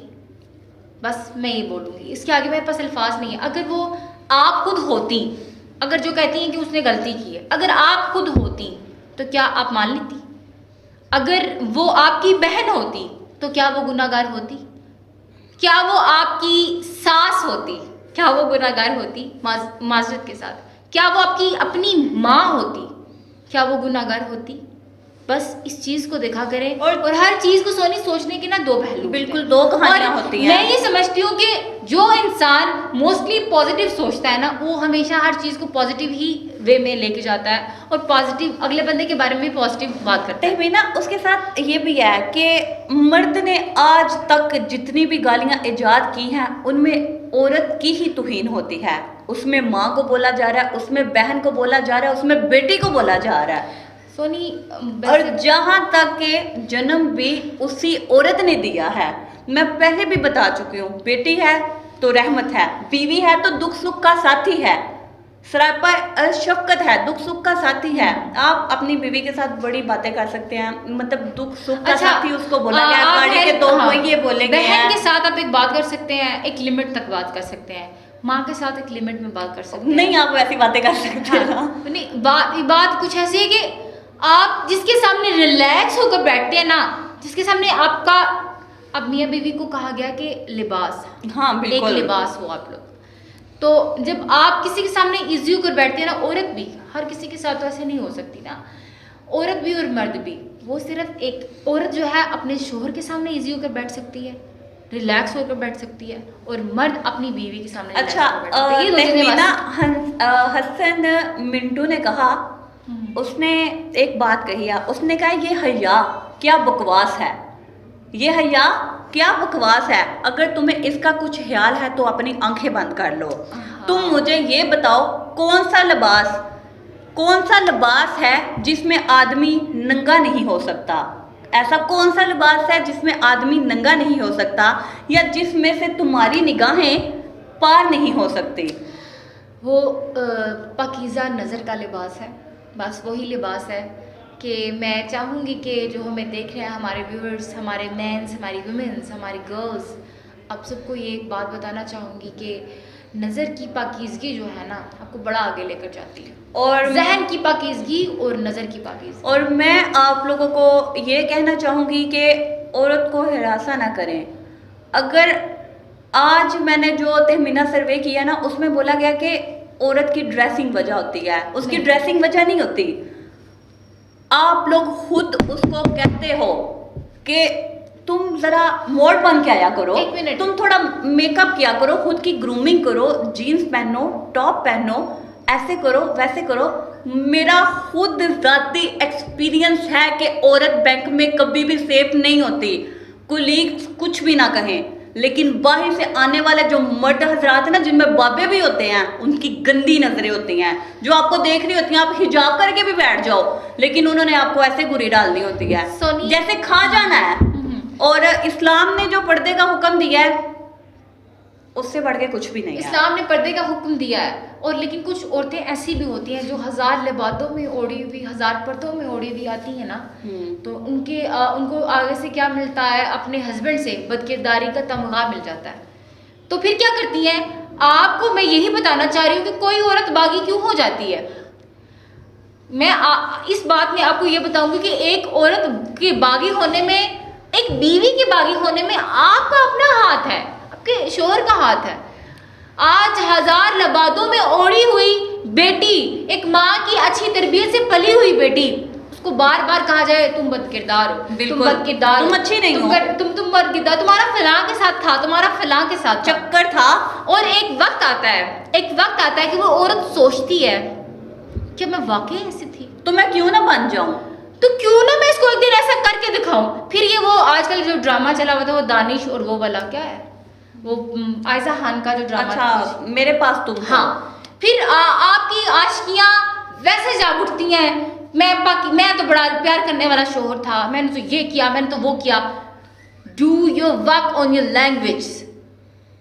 बस मैं ये बोलूँगी, इसके आगे मेरे पास अल्फाज नहीं है। अगर वो आप खुद होती, अगर जो कहती हैं कि उसने गलती की है, अगर आप खुद होती तो क्या आप मान लेती? अगर वो आपकी बहन होती तो क्या वो गुनाहगार होती? क्या वो आपकी सास होती, क्या वो गुनाहगार होती? माजरत के साथ, क्या वो आपकी अपनी माँ होती, क्या वो गुनाहगार होती? बस इस चीज को देखा करें, और हर चीज को सोचने के ना 2 पहलू, बिल्कुल 2 कहानियां होती हैं। मैं ये समझती हूँ कि जो इंसान मोस्टली पॉजिटिव सोचता है ना, वो हमेशा हर चीज को पॉजिटिव ही वे में लेके जाता है और पॉजिटिव अगले बंदे के बारे में पॉजिटिव बात करता है। ना उसके साथ ये भी है कि मर्द ने आज तक जितनी भी गालियां इजाद की हैं, उनमें औरत की ही तौहीन होती है। उसमें माँ को बोला जा रहा है, उसमें बहन को बोला जा रहा है, उसमें बेटी को बोला जा रहा है। सोनी और जहां तक के जन्म भी उसी औरत ने दिया है, मैं पहले भी बता चुकी हूँ, बेटी है तो रहमत है, बीवी है तो दुख सुख का साथी है, सरापा शफकत है, दुख सुख का साथी है। आप अपनी बीवी के साथ बड़ी बातें कर सकते हैं, मतलब दुख सुख का साथी उसको बोला गया, गाड़ी के दो पहिए बोले गए हैं। बहन के साथ आप एक बात कर सकते हैं, एक लिमिट तक बात कर सकते हैं, माँ के साथ एक लिमिट में बात कर सकते हैं। नहीं, आप वैसी बातें कर सकते हैं। हाँ, नहीं, बात कुछ ऐसी है कि आप जिसके सामने रिलैक्स होकर बैठते हैं ना, जिसके सामने आपका, अब मियाँ बीवी को कहा गया कि लिबास, हाँ बिल्कुल, एक लिबास हो आप लोग। तो जब आप किसी के सामने इजी होकर बैठते हैं ना, औरत भी, हर किसी के साथ तो ऐसे नहीं हो सकती ना, औरत भी और मर्द भी, वो सिर्फ एक औरत जो है अपने शोहर के सामने इजी होकर बैठ सकती है, रिलैक्स होकर बैठ सकती है, और मर्द अपनी बीवी के सामने अच्छा, तहमीना हसन मिंटू ने कहा, उसने एक बात कही है, उसने कहा ये हया क्या बकवास है, ये हया क्या बकवास है, अगर तुम्हें इसका कुछ ख्याल है तो अपनी आंखें बंद कर लो। तुम मुझे ये बताओ कौन सा लिबास है जिसमें आदमी नंगा नहीं हो सकता, ऐसा कौन सा लिबास है जिसमें आदमी नंगा नहीं हो सकता, या जिसमें से तुम्हारी निगाहें पार नहीं हो सकती? वो पाकीज़ा नज़र का लिबास है, बस वही लिबास है कि मैं चाहूँगी कि जो हमें देख रहे हैं हमारे व्यूअर्स, हमारे मेंस, हमारी वुमेन्स, हमारी गर्ल्स, आप सबको ये एक बात बताना चाहूँगी कि नज़र की पाकीज़गी जो है ना, आपको बड़ा आगे लेकर जाती है, और जहन की पाकीज़गी और नज़र की पाकीज़गी। और मैं आप लोगों को ये कहना चाहूँगी कि औरत को हरासा ना करें। अगर आज मैंने जो तहमीना सर्वे किया ना, उसमें बोला गया कि औरत की ड्रेसिंग वजह होती है, उसकी ड्रेसिंग वजह नहीं होती। आप लोग खुद उसको कहते हो कि तुम जरा मॉड बन के आया करो, एक मिनट, तुम थोड़ा मेकअप किया करो, खुद की ग्रूमिंग करो, जीन्स पहनो, टॉप पहनो, ऐसे करो वैसे करो। मेरा खुद जाती एक्सपीरियंस है कि औरत बैंक में कभी भी सेफ नहीं होती, कुलीग्स कुछ भी ना कहें, लेकिन बाहर से आने वाले जो मर्द हजरात हैं ना, जिनमें बाबे भी होते हैं, उनकी गंदी नजरें होती हैं, जो आपको देख रही होती हैं, आप हिजाब करके भी बैठ जाओ, लेकिन उन्होंने आपको ऐसे गुरी डालनी होती है जैसे खा जाना है। और इस्लाम ने जो पर्दे का हुक्म दिया है, उससे बढ़ के कुछ भी नहीं है। इस्लाम ने पर्दे का हुक्म दिया है, और लेकिन कुछ औरतें ऐसी भी होती हैं जो हजार लिबादों में ओढ़ी हुई, हजार पर्दों में ओढ़ी हुई आती हैं ना, तो उनको आगे से क्या मिलता है, अपने हस्बैंड से बदकिरदारी का तमगा मिल जाता है। तो फिर क्या करती हैं? आपको मैं यही बताना चाह रही हूँ कि कोई औरत बागी क्यों हो जाती है। मैं इस बात में आपको ये बताऊंगी कि एक औरत के बागी होने में, एक बीवी के बागी होने में आपका अपना हाथ है, आपके शोहर का हाथ है। आज हजार लबादों में ओढ़ी हुई बेटी, एक माँ की अच्छी तरबियत से पली हुई बेटी, उसको बार बार कहा जाए तुम बदकिरदार हो, तुम बदकिरदार, तुम अच्छी नहीं हो, तुम बदकिरदार, तुम्हारा फलां के साथ था, तुम्हारा फलां के साथ चक्कर था। और एक वक्त आता है कि वो औरत सोचती है कि मैं वाकई ऐसी थी, तो मैं क्यों ना बन जाऊं, तो क्यों ना मैं इसको एक दिन ऐसा करके दिखाऊं। फिर ये वो आजकल जो ड्रामा चला हुआ था, वो दानिश और वो वाला क्या है, वो आयशा खान का जो ड्रामा था, मेरे पास तुम। हाँ, फिर आपकी आशिकियां वैसे जाग उठती हैं, मैं तो बड़ा प्यार करने वाला शोहर था, मैंने तो ये किया, मैंने तो वो किया। Do your work on your language,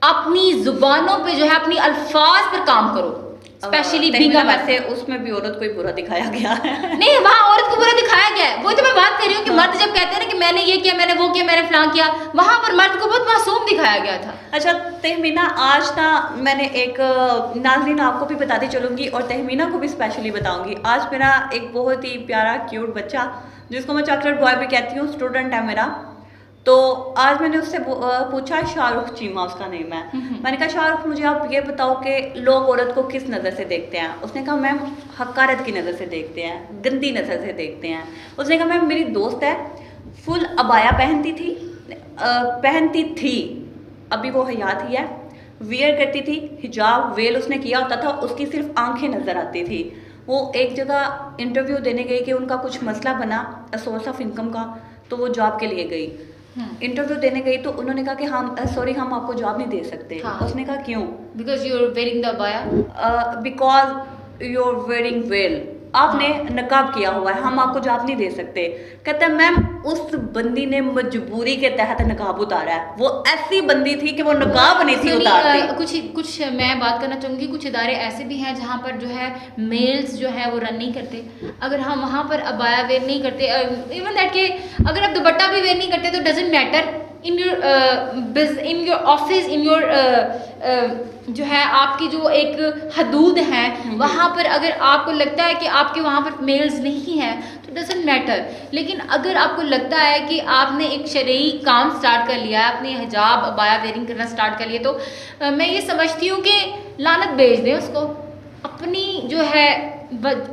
अपनी जुबानों पे जो है, अपनी अल्फाज पर काम करो, स्पेशली वैसे उसमें भी औरत को ही बुरा दिखाया गया है। नहीं, वहाँ औरत को बुरा दिखाया गया है, वो तो मैं बात कर रही हूँ कि मर्द जब कहते हैं ना कि मैंने ये किया, मैंने वो किया, मैंने फलां किया, वहाँ पर मर्द को बहुत मासूम दिखाया गया था। अच्छा तहमीना, आज ना मैंने एक, नाज़रीन आपको भी बताती चलूँगी और तहमीना को भी स्पेशली बताऊँगी, आज मेरा एक बहुत ही प्यारा क्यूट बच्चा, जिसको मैं चॉकलेट बॉय भी कहती हूँ, स्टूडेंट है मेरा, तो आज मैंने उससे पूछा, शाहरुख चीमा उसका नेम है, मैंने कहा शाहरुख मुझे आप ये बताओ कि लोग औरत को किस नज़र से देखते हैं। उसने कहा मैम हकारत की नज़र से देखते हैं, गंदी नज़र से देखते हैं। उसने कहा मैम मेरी दोस्त है, फुल अबाया पहनती थी, अभी वो हयात ही है, वियर करती थी, हिजाब वेल उसने किया होता था, उसकी सिर्फ आंखें नज़र आती थी। वो एक जगह इंटरव्यू देने गई कि उनका कुछ मसला बना सोर्स ऑफ इनकम का, तो वो जॉब के लिए गई, इंटरव्यू देने गई, तो उन्होंने कहा कि हम सॉरी हम आपको जॉब नहीं दे सकते। हाँ। उसने कहा क्यों? Because you are wearing the अबाया। Because you are wearing well, आपने नकाब किया हुआ है, हम आपको जवाब नहीं दे सकते। कहता है मैम उस बंदी ने मजबूरी के तहत नकाब उतारा है, वो ऐसी बंदी थी कि वो नकाब नहीं थी उतारती। कुछ मैं बात करना चाहूँगी, कुछ इदारे ऐसे भी हैं जहाँ पर जो है मेल्स जो है वो रन नहीं करते। अगर हम वहाँ पर अबाया वेयर नहीं करते, इवन दैट के अगर आप दुपट्टा भी वेयर नहीं करते तो doesn't matter, in your office, in your जो है आपकी जो एक हदूद हैं वहाँ पर अगर आपको लगता है कि आपके वहाँ पर मेल्स नहीं हैं तो डजेंट मैटर। लेकिन अगर आपको लगता है कि आपने एक शरई काम स्टार्ट कर लिया है, अपने हिजाब अबाया वेयरिंग करना स्टार्ट कर लिया, तो मैं ये समझती हूँ कि लानत भेज दें उसको। अपनी जो है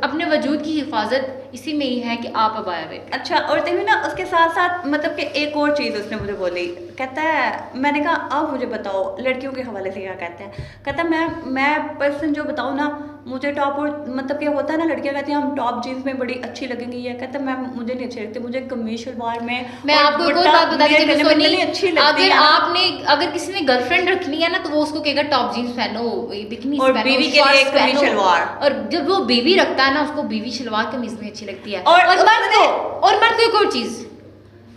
अपने वजूद की हिफाजत इसी में ही है कि आप अबाया वेयर। अच्छा, और तभी ना उसके साथ साथ मतलब कि एक और चीज़ उसने मुझे बोली, कहता है मैंने कहा अब मुझे बताओ लड़कियों के हवाले से क्या कहते हैं। कहता है मैं पर्सन जो बताऊँ ना, मुझे टॉप और मतलब क्या होता है ना, लड़कियां कहती हैं हम टॉप जीन्स में बड़ी अच्छी लगेंगी, है कहता है मैम मुझे नहीं अच्छी लगती, मुझे कमीज शलवार में। मैं आपको एक और बात बता दी थी सोनी, अच्छी लगती है। अगर किसी ने गर्लफ्रेंड रखनी है ना तो वो उसको कहेगा टॉप जीन्स पहनो, बिकनी और बीवी के लिए कमीज शलवार, और जब वो बीवी रखता है ना उसको बीवी शलवार कमीज में अच्छी लगती है। और मर्द को एक और चीज,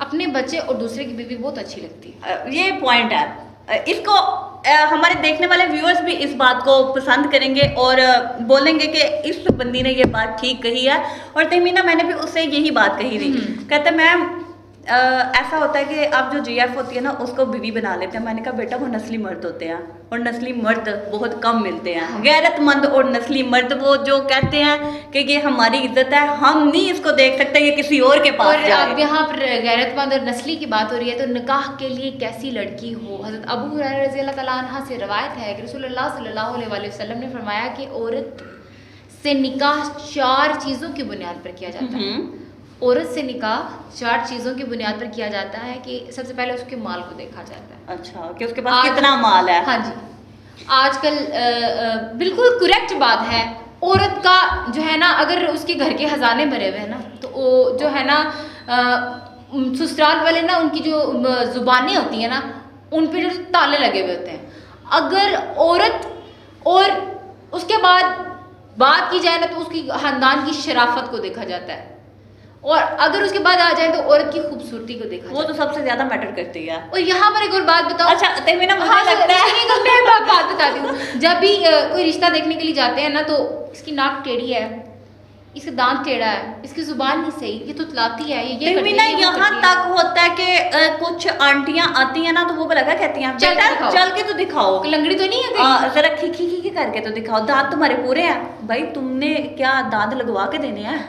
अपने बच्चे और दूसरे की बीवी बहुत अच्छी लगती है। ये पॉइंट है, इसको हमारे देखने वाले व्यूअर्स भी इस बात को पसंद करेंगे और बोलेंगे कि इस बंदी ने ये बात ठीक कही है। और तहमीना मैंने भी उससे यही बात कही थी। कहते मैम ऐसा होता है कि अब जो जीएफ होती है ना उसको बीवी बना लेते हैं। मैंने कहा बेटा वो नस्ली मर्द होते हैं और नस्ली मर्द बहुत कम मिलते हैं। गैरतमंद और नस्ली मर्द वो जो कहते हैं कि ये हमारी इज्जत है, हम नहीं इसको देख सकते ये किसी और के पास जाए। अब यहाँ पर गैरतमंद और नस्ली की बात हो रही है तो निकाह के लिए कैसी लड़की हो। हज़रत अबू हुरैरा रज़ी अल्लाह तआला अन्हा से रवायत है कि रसूलुल्लाह सल्लल्लाहु अलैहि वसल्लम ने फरमाया कि औरत से निकाह 4 चीज़ों की बुनियाद पर किया जाता है। औरत से निकाह 4 चीज़ों की बुनियाद पर किया जाता है कि सबसे पहले उसके माल को देखा जाता है। अच्छा, कि उसके पास कितना माल है। हाँ जी, आजकल बिल्कुल करेक्ट बात है। औरत का जो है ना अगर उसके घर के खजाने भरे हुए हैं ना तो वो जो है ना ससुराल वाले ना उनकी जो जुबानें होती हैं ना उन पे जो ताले लगे हुए होते हैं। अगर औरत और उसके बाद बात की जाए ना तो उसकी खानदान की शराफत को देखा जाता है, और अगर उसके बाद आ जाए तो औरत की खूबसूरती को देखा वो तो सबसे ज्यादा मैटर करती है। और यहाँ पर एक और बात बताओ। अच्छा तहमीना मुझे हाँ, लगता है मैं बात बताती हूँ। जब भी कोई रिश्ता देखने के लिए जाते हैं ना तो इसकी नाक टेढ़ी है, इसका दांत टेढ़ा है, इसकी जुबान नहीं सही, ये तो तुतलाती है, ये करती है, यहाँ तक होता है कि कुछ आंटियां आती हैं ना तो वो बोला क्या कहती हैं, चल के तो दिखाओ, लंगड़ी तो नहीं है, जरा खी करके तो दिखाओ, दांत तुम्हारे पूरे हैं। भाई तुमने क्या दांत लगवा के देने हैं?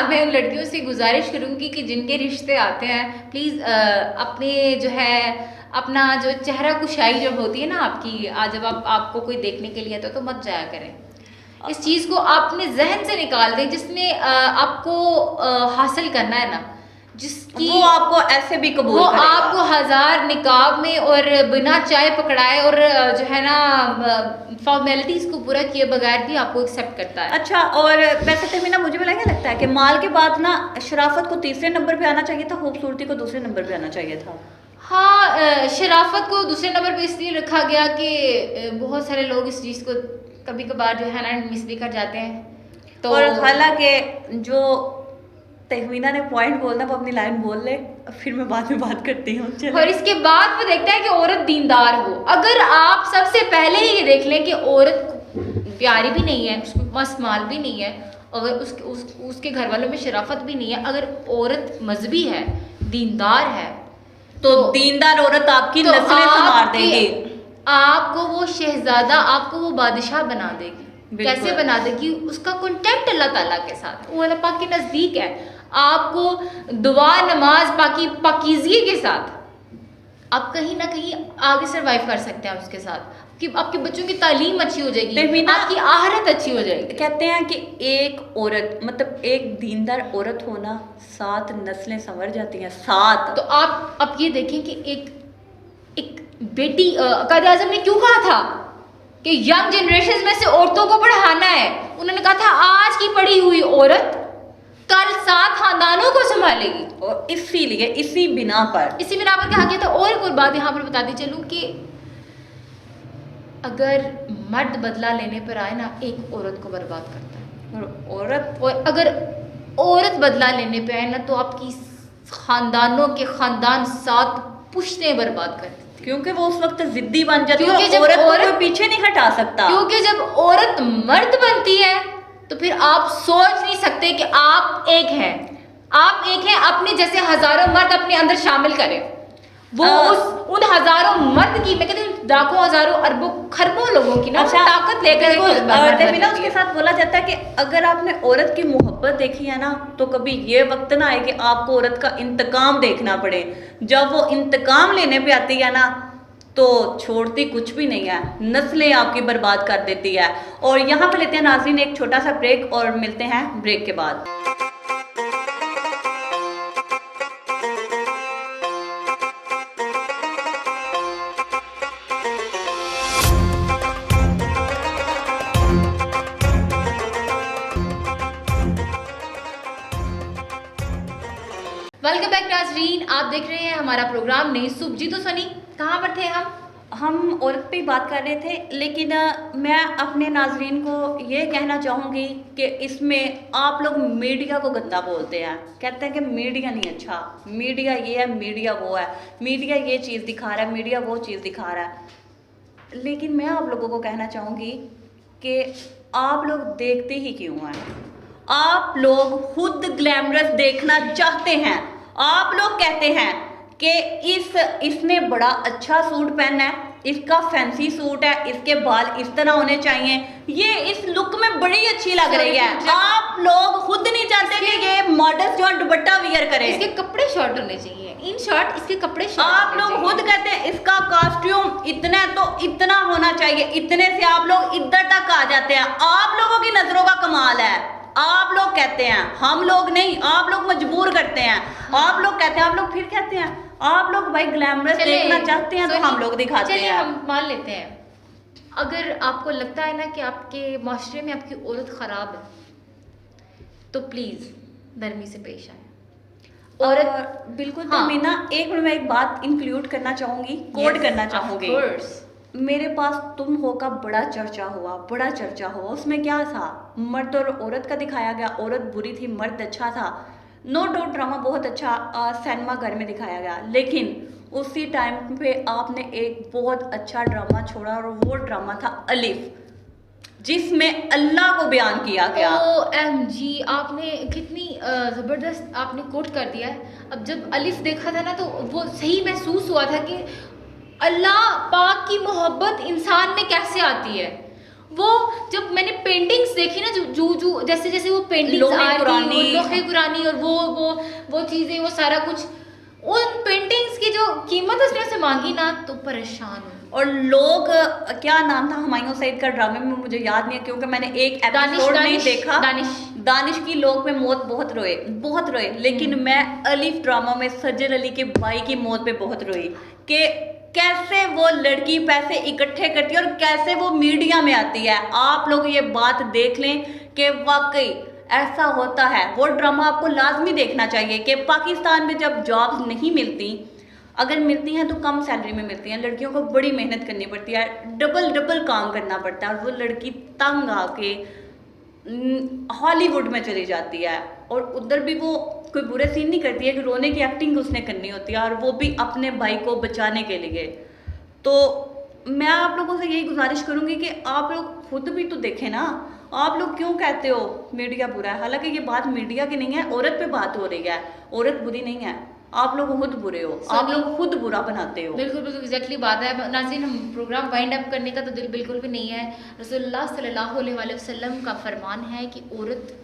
मैं उन लड़कियों से गुजारिश करूंगी कि जिनके रिश्ते आते हैं प्लीज़ अपने जो है अपना जो चेहरा कुशाई जब होती है ना आपकी, जब आपको कोई देखने के लिए तो मत जाया करें। इस चीज़ को आप अपने जहन से निकाल दें जिसने आपको हासिल करना है ना, जिसकी वो आपको ऐसे भी कबूल वो करेगा। आपको 1000 निकाब में और बिना चाय पकड़ाए और जो है ना फॉर्मेलिटीज को पूरा किए बगैर भी आपको एक्सेप्ट करता है। अच्छा, और वैसे तहमीना मुझे भी क्या लगता है कि माल के बाद ना शराफत को तीसरे नंबर पे आना चाहिए था, खूबसूरती को दूसरे नंबर पे आना चाहिए था। हाँ, शराफत को दूसरे नंबर पे इसलिए रखा गया कि बहुत सारे लोग इस चीज़ को कभी कभार जो है ना मिस भी कर जाते हैं। तो और हालांकि जो तहमीना ने पॉइंट बोलना वो अपनी लाइन बोल ले, फिर मैं बाद में बात करती हूँ। और इसके बाद वो देखता है कि औरत दीनदार हो। अगर आप सबसे पहले ही ये देख लें कि औरत प्यारी भी नहीं है, उसमें मस्त माल भी नहीं है, अगर उसके घर वालों में शराफत भी नहीं है, अगर औरत मजहबी है, दीनदार है, तो दीनदार औरत आपकी नस्लें संवार देगी, आपको वो शहजादा, आपको वो बादशाह बना देगी। कैसे बना देगी? उसका कॉन्टेक्ट अल्लाह ताला के साथ, वो अल्लाह पाक के नज़दीक है। आपको दुआ नमाज पाकीज़गी के साथ आप कहीं ना कहीं आगे सर्वाइव कर सकते हैं उसके साथ, कि आपके बच्चों की तालीम अच्छी हो जाएगी, आपकी आहरत अच्छी हो जाएगी। कहते हैं कि एक औरत मतलब एक दीनदार औरत होना 7 नस्लें संवर जाती हैं, 7। तो आप ये देखें कि एक बेटी कायद आज़म ने क्यों कहा था कि यंग जनरेशन में से औरतों को पढ़ाना है। उन्होंने कहा था आज की पढ़ी हुई औरत कल 7 खानदानों को संभालेगी। और इसीलिए इसी बिना पर कहा गया था। और एक और बात यहाँ पर बताती चलूँ कि अगर मर्द बदला लेने पर आए ना, एक औरत को बर्बाद करता है। औरत और अगर औरत बदला लेने पे आए ना तो आपकी खानदानों के खानदान 7 पुश्तें बर्बाद कर देती है। क्योंकि वो उस वक्त जिद्दी बन जाती है क्योंकि और जब औरत को औरत- कोई पीछे नहीं हटा सकता। क्योंकि जब औरत मर्द बनती है तो फिर आप सोच नहीं सकते कि आप एक हैं, आप एक हैं, अपने जैसे हजारों मर्द अपने अंदर शामिल करें। वो उन हजारों मर्द की, मैं कहती हूँ लाखों हजारों अरबों खरबों लोगों की ना वो ताकत लेकर एक बिल्कुल, मर्द तभी ना बनती उसके है। साथ बोला जाता है कि अगर आपने औरत की मोहब्बत देखी है ना तो कभी ये वक्त ना आए कि आपको औरत का इंतकाम देखना पड़े। जब वो इंतकाम लेने पे आती है ना तो छोड़ती कुछ भी नहीं है, नस्लें आपकी बर्बाद कर देती है। और यहाँ पे लेते हैं नाज़रीन एक छोटा सा ब्रेक और मिलते हैं ब्रेक के बाद। वेलकम बैक नाजरीन, आप देख रहे हैं हमारा प्रोग्राम नहीं सुब जी। तो सनी, कहाँ पर थे हम औरत पे बात कर रहे थे, लेकिन मैं अपने नाजरीन को ये कहना चाहूँगी कि इसमें आप लोग मीडिया को गंदा बोलते हैं, कहते हैं कि मीडिया नहीं अच्छा, मीडिया ये है, मीडिया वो है, मीडिया ये चीज़ दिखा रहा है, मीडिया वो चीज़ दिखा रहा है। लेकिन मैं आप लोगों को कहना चाहूँगी कि आप लोग देखते ही क्यों हैं? आप लोग खुद ग्लैमरस देखना चाहते हैं। आप लोग कहते हैं कि इसने बड़ा अच्छा सूट पहना है, इसका फैंसी सूट है, इसके बाल इस तरह होने चाहिए, ये इस लुक में बड़ी अच्छी लग रही है। आप लोग खुद नहीं चाहते कि ये मॉडल्स जो दुपट्टा वियर करे, इसके कपड़े शॉर्ट होने चाहिए, इन शॉर्ट इसके कपड़े शॉर्ट। आप लोग खुद कहते हैं इसका कॉस्ट्यूम इतना है तो इतना होना चाहिए, इतने से आप लोग इधर तक आ जाते हैं। आप लोगों की नजरों का कमाल है। आप लोग कहते हैं, हम लोग नहीं, आप लोग मजबूर करते हैं। आप लोग कहते हैं, आप लोग फिर कहते हैं, आप लोग भाई ग्लैमरस देखना चाहते हैं तो हम लोग दिखाते हैं। हम मान लेते हैं, अगर आपको लगता है ना कि आपके माशरे में आपकी औरत खराब है तो प्लीज नरमी से पेश आए। औरत बिल्कुल। हाँ। तो ना एक मिनट में एक बात इंक्लूड करना चाहूंगी, कोड करना चाहूंगी। मेरे पास तुम हो का बड़ा चर्चा हुआ, उसमें क्या था? मर्द और औरत का दिखाया गया, औरत बुरी थी, मर्द अच्छा था। नो डाउट ड्रामा बहुत अच्छा सिनेमा घर में दिखाया गया, लेकिन उसी टाइम पे आपने एक बहुत अच्छा ड्रामा छोड़ा और वो ड्रामा था अलिफ, जिसमें अल्लाह को बयान किया गया। OMG, आपने कितनी ज़बरदस्त आपने कोट कर दिया है। अब जब अलिफ देखा था ना तो वो सही महसूस हुआ था कि अल्लाह पाक की मोहब्बत इंसान में कैसे आती है। वो जब मैंने पेंटिंग्स देखी ना, जो जैसे जैसे वो पेंटिंग्स आ रही थी, लोहे कुरानी और वो चीज़ें, वो सारा कुछ, उन पेंटिंग्स की जो कीमत उसने से मांगी ना तो परेशान हूँ। और लोग, क्या नाम था हुमायूं सईद का ड्रामे में, मुझे याद नहीं है क्योंकि मैंने एक एपिसोड नहीं देखा। दानिश की लोग में मौत बहुत रोए, लेकिन मैं अलिफ ड्रामा में सज्जर अली के भाई की मौत पे बहुत रोई कि कैसे वो लड़की पैसे इकट्ठे करती है और कैसे वो मीडिया में आती है। आप लोग ये बात देख लें कि वाकई ऐसा होता है। वो ड्रामा आपको लाजमी देखना चाहिए कि पाकिस्तान में जब जॉब्स नहीं मिलती, अगर मिलती हैं तो कम सैलरी में मिलती हैं, लड़कियों को बड़ी मेहनत करनी पड़ती है, डबल काम करना पड़ता है, और वो लड़की तंग आके हॉलीवुड में चली जाती है और उधर भी वो कोई बुरे सीन नहीं करती है कि रोने की एक्टिंग उसने करनी होती है, और वो भी अपने भाई को बचाने के लिए। तो मैं आप लोगों से यही गुजारिश करूंगी कि आप लोग खुद भी तो देखें ना। आप लोग क्यों कहते हो मीडिया बुरा है? हालांकि ये बात मीडिया की नहीं है, औरत पे बात हो रही है। औरत बुरी नहीं है, आप लोग खुद बुरे हो, आप लोग खुद बुरा बनाते हो। बिल्कुल एग्जैक्टली बात है नाज़रीन। हम प्रोग्राम वाइंड अप करने का तो दिल बिल्कुल भी नहीं है। रसूलुल्लाह सल्लल्लाहु अलैहि वसल्लम का फरमान है कि औरत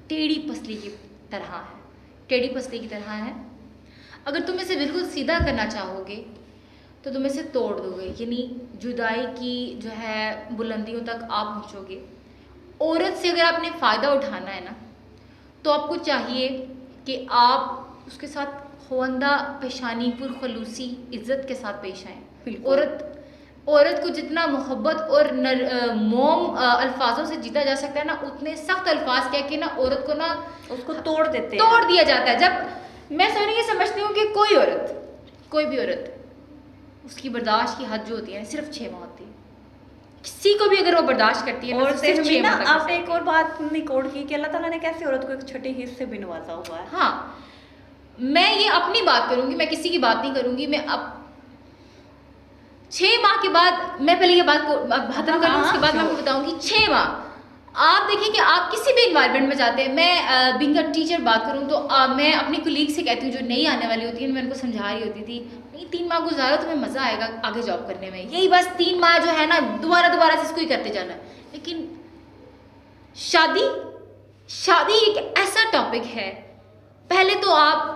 टेढ़ी पसली की तरह है, टेढ़ी पसली की तरह है। अगर तुम इसे बिल्कुल सीधा करना चाहोगे तो तुम इसे तोड़ दोगे, यानी जुदाई की जो है बुलंदियों तक आप पहुँचोगे। औरत से अगर आपने फ़ायदा उठाना है ना तो आपको चाहिए कि आप उसके साथ खुवंदा पेशानी पुरखलूसी इज़्ज़त के साथ पेश आएँ। औरत को जितना मोहब्बत और मोम अल्फाजों से जीता जा सकता है ना, उतने सख्त अल्फाज कह के ना औरत को ना उसको तोड़ दिया जाता है। जब मैं सोनी ये समझती हूँ कि कोई भी औरत उसकी बर्दाश्त की हद जो होती है सिर्फ 6 माह होती है। किसी को भी अगर वो बर्दाश्त करती है ना, और तो सिर्फ 6 ना माह तक आपने एक और बात रिकॉर्ड की कि अल्लाह ताला ने कैसे औरत को एक छठी हिस्से भी नवाजा हुआ है। हाँ, मैं ये अपनी बात करूंगी, मैं किसी की बात नहीं करूंगी। मैं अब 6 माह के बाद, मैं पहले ये बात को खत्म कर लूँ, उसके बाद मैं आपको बताऊंगी। 6 माह आप देखिए कि आप किसी भी इन्वायरमेंट में जाते हैं, मैं बीइंग अ टीचर बात करूं तो मैं अपनी कुलीग से कहती हूँ जो नई आने वाली होती है, मैं उनको समझा रही होती थी, नहीं 3 माह गुजारो तुम्हें मज़ा आएगा आगे जॉब करने में, यही बस 3 माह जो है ना दोबारा से इसको ही करते जाना है। लेकिन शादी एक ऐसा टॉपिक है, पहले तो आप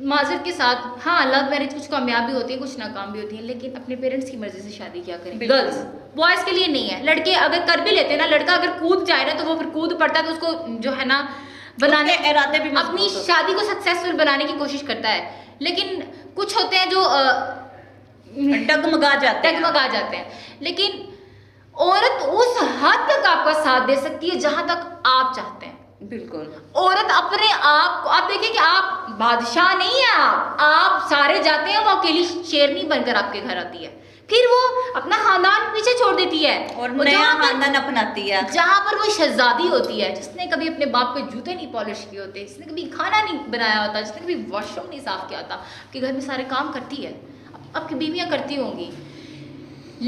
माजरत के साथ, हाँ लव मैरिज कुछ कामयाब भी होती है कुछ नाकाम भी होती है, लेकिन अपने पेरेंट्स की मर्जी से शादी क्या करें। गर्ल्स, बॉयज़ के लिए नहीं है। लड़के अगर कर भी लेते हैं ना, लड़का अगर कूद जाए ना तो वो फिर कूद पड़ता है, तो उसको जो है ना बनाने इरादे भी अपनी शादी को सक्सेसफुल बनाने की कोशिश करता है। लेकिन कुछ होते हैं जो डगमगा जाते हैं। लेकिन औरत उस हद तक आपका साथ दे सकती है जहां तक आप चाहते हैं। बिल्कुल, औरत अपने आप को, आप देखिए कि आप बादशाह नहीं है, आप सारे जाते हैं, वो अकेली शेरनी बनकर आपके घर आती है, फिर वो अपना खानदान पीछे छोड़ देती है और नया खानदान अपनाती है, जहां पर वो शहजादी होती है, जिसने कभी अपने बाप के जूते नहीं पॉलिश किए होते, जिसने कभी खाना नहीं बनाया होता, जिसने कभी वॉशरूम नहीं साफ किया होता, आपके घर में सारे काम करती है, आपकी बीवियां करती होंगी।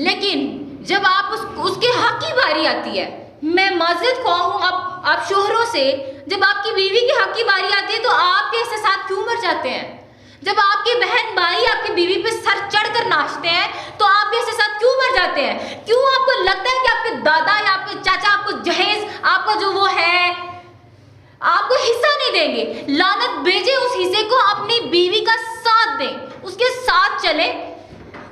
लेकिन जब आप उसके हक की बारी आती है, मैं माजरत ख्वाह हूँ आप शोहरों से, जब आपकी बीवी के हक की बारी आती है तो आपके एहसास क्यों मर जाते हैं? जब आपके बहन भाई आपकी बीवी पे सर चढ़कर नाचते हैं तो आपके एहसास क्यों मर जाते हैं? क्यों आपको लगता है कि आपके दादा या आपके चाचा आपको जहेज, आपका जो वो है, आपको हिस्सा नहीं देंगे? लानत भेजे उस हिस्से को, अपनी बीवी का साथ दें, उसके साथ चले,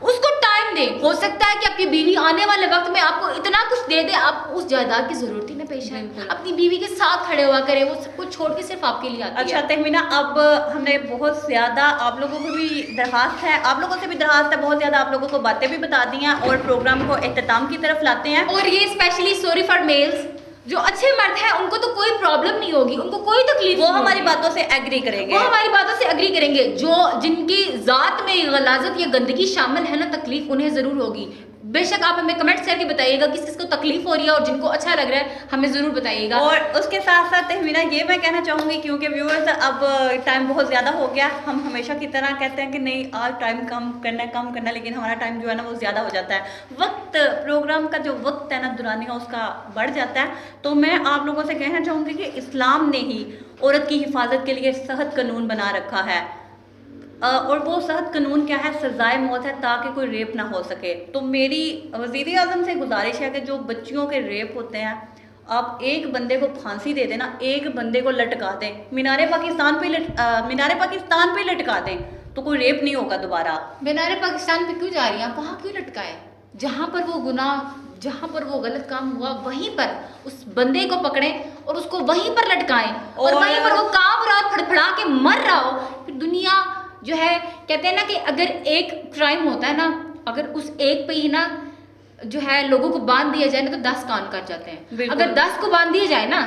उसको टाइम दें। हो सकता है कि आपकी बीवी आने वाले वक्त में आपको इतना कुछ दे दे, आपको उस जायदाद की जरूरत ही ना पेश आए। अपनी बीवी के साथ खड़े हुआ करें, वो सब कुछ छोड़ के सिर्फ आपके लिए आती है। अच्छा तहमीना, अब हमने बहुत ज्यादा आप लोगों को भी दरखास्त है, आप लोगों से भी दरखास्त है, बहुत ज्यादा आप लोगों को बातें भी बता दी हैं और प्रोग्राम को इख्तिताम की तरफ लाते हैं। और ये स्पेशली सॉरी फॉर मेल्स, जो अच्छे मर्द हैं उनको तो कोई प्रॉब्लम नहीं होगी, उनको कोई तकलीफ वो हमारी बातों से एग्री करेंगे, वो हमारी बातों से एग्री करेंगे। जो जिनकी जात में गलाजत या गंदगी शामिल है ना, तकलीफ उन्हें जरूर होगी। बेशक आप हमें कमेंट्स करके बताइएगा किस किस को तकलीफ हो रही है, और जिनको अच्छा लग रहा है हमें जरूर बताइएगा। और उसके साथ साथ तहमीना ये मैं कहना चाहूँगी, क्योंकि व्यूअर्स अब टाइम बहुत ज़्यादा हो गया, हम हमेशा की तरह कहते हैं कि नहीं आज टाइम कम करना, लेकिन हमारा टाइम जो है ना वो ज़्यादा हो जाता है, वक्त प्रोग्राम का जो वक्त है ना दुरानी का उसका बढ़ जाता है। तो मैं आप लोगों से कहना चाहूँगी कि इस्लाम ने ही औरत की हिफाजत के लिए सख्त कानून बना रखा है, और वो सख्त कानून क्या है, सजाए मौत है, ताकि कोई रेप ना हो सके। तो मेरी वज़ीर आज़म से गुजारिश है कि जो बच्चियों के रेप होते हैं, आप एक बंदे को फांसी दे देना, एक बंदे को लटका दें, मीनारे पाकिस्तान पे लटका दें, तो कोई रेप नहीं होगा दोबारा। मीनारे पाकिस्तान पे क्यों जा रही हैं आप? वहाँ क्यों लटकाएं? जहाँ पर वो गुनाह, जहाँ पर वो गलत काम हुआ, वहीं पर उस बंदे को पकड़ें और उसको वहीं पर लटकाएं, और वहीं पर वो कांप रहा हो, फड़फड़ा के मर रहा हो। फिर दुनिया जो है, कहते हैं ना कि अगर एक क्राइम होता है ना, अगर उस एक पे ही ना जो है लोगों को बांध दिया जाए ना तो 10 कान कट जाते हैं। अगर 10 को बांध दिया जाए ना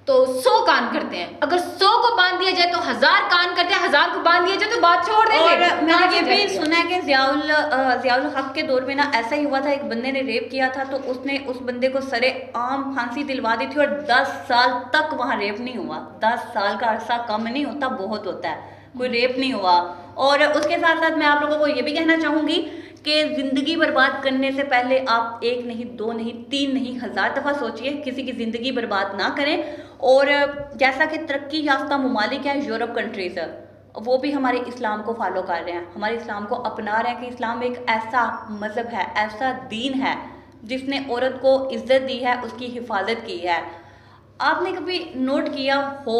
तो 100 कान करते हैं, अगर 100 को बांध दिया जाए तो 1000 कान करते हैं, 1000 को बांध दिया जाए तो बात छोड़ देंगे। और मैंने ये भी सुना है कि ज़ियाउल हक के दौर में ना ऐसा ही हुआ था, एक बंदे ने रेप किया था तो उसने उस बंदे को सरे आम फांसी दिलवा दी थी, और 10 साल तक वहाँ रेप नहीं हुआ। 10 साल का अरसा कम नहीं होता, बहुत होता है, कोई रेप नहीं हुआ। और उसके साथ साथ मैं आप लोगों को ये भी कहना चाहूँगी कि ज़िंदगी बर्बाद करने से पहले आप 1 नहीं 2 नहीं 3 नहीं 1000 दफ़ा सोचिए, किसी की ज़िंदगी बर्बाद ना करें। और जैसा कि तरक्की याफ्ता ममालिक हैं यूरोप कंट्रीज़, वो भी हमारे इस्लाम को फॉलो कर रहे हैं, हमारे इस्लाम को अपना रहे हैं कि इस्लाम एक ऐसा मज़हब है, ऐसा दीन है जिसने औरत को इज़्ज़त दी है, उसकी हिफाजत की है। आपने कभी नोट किया हो,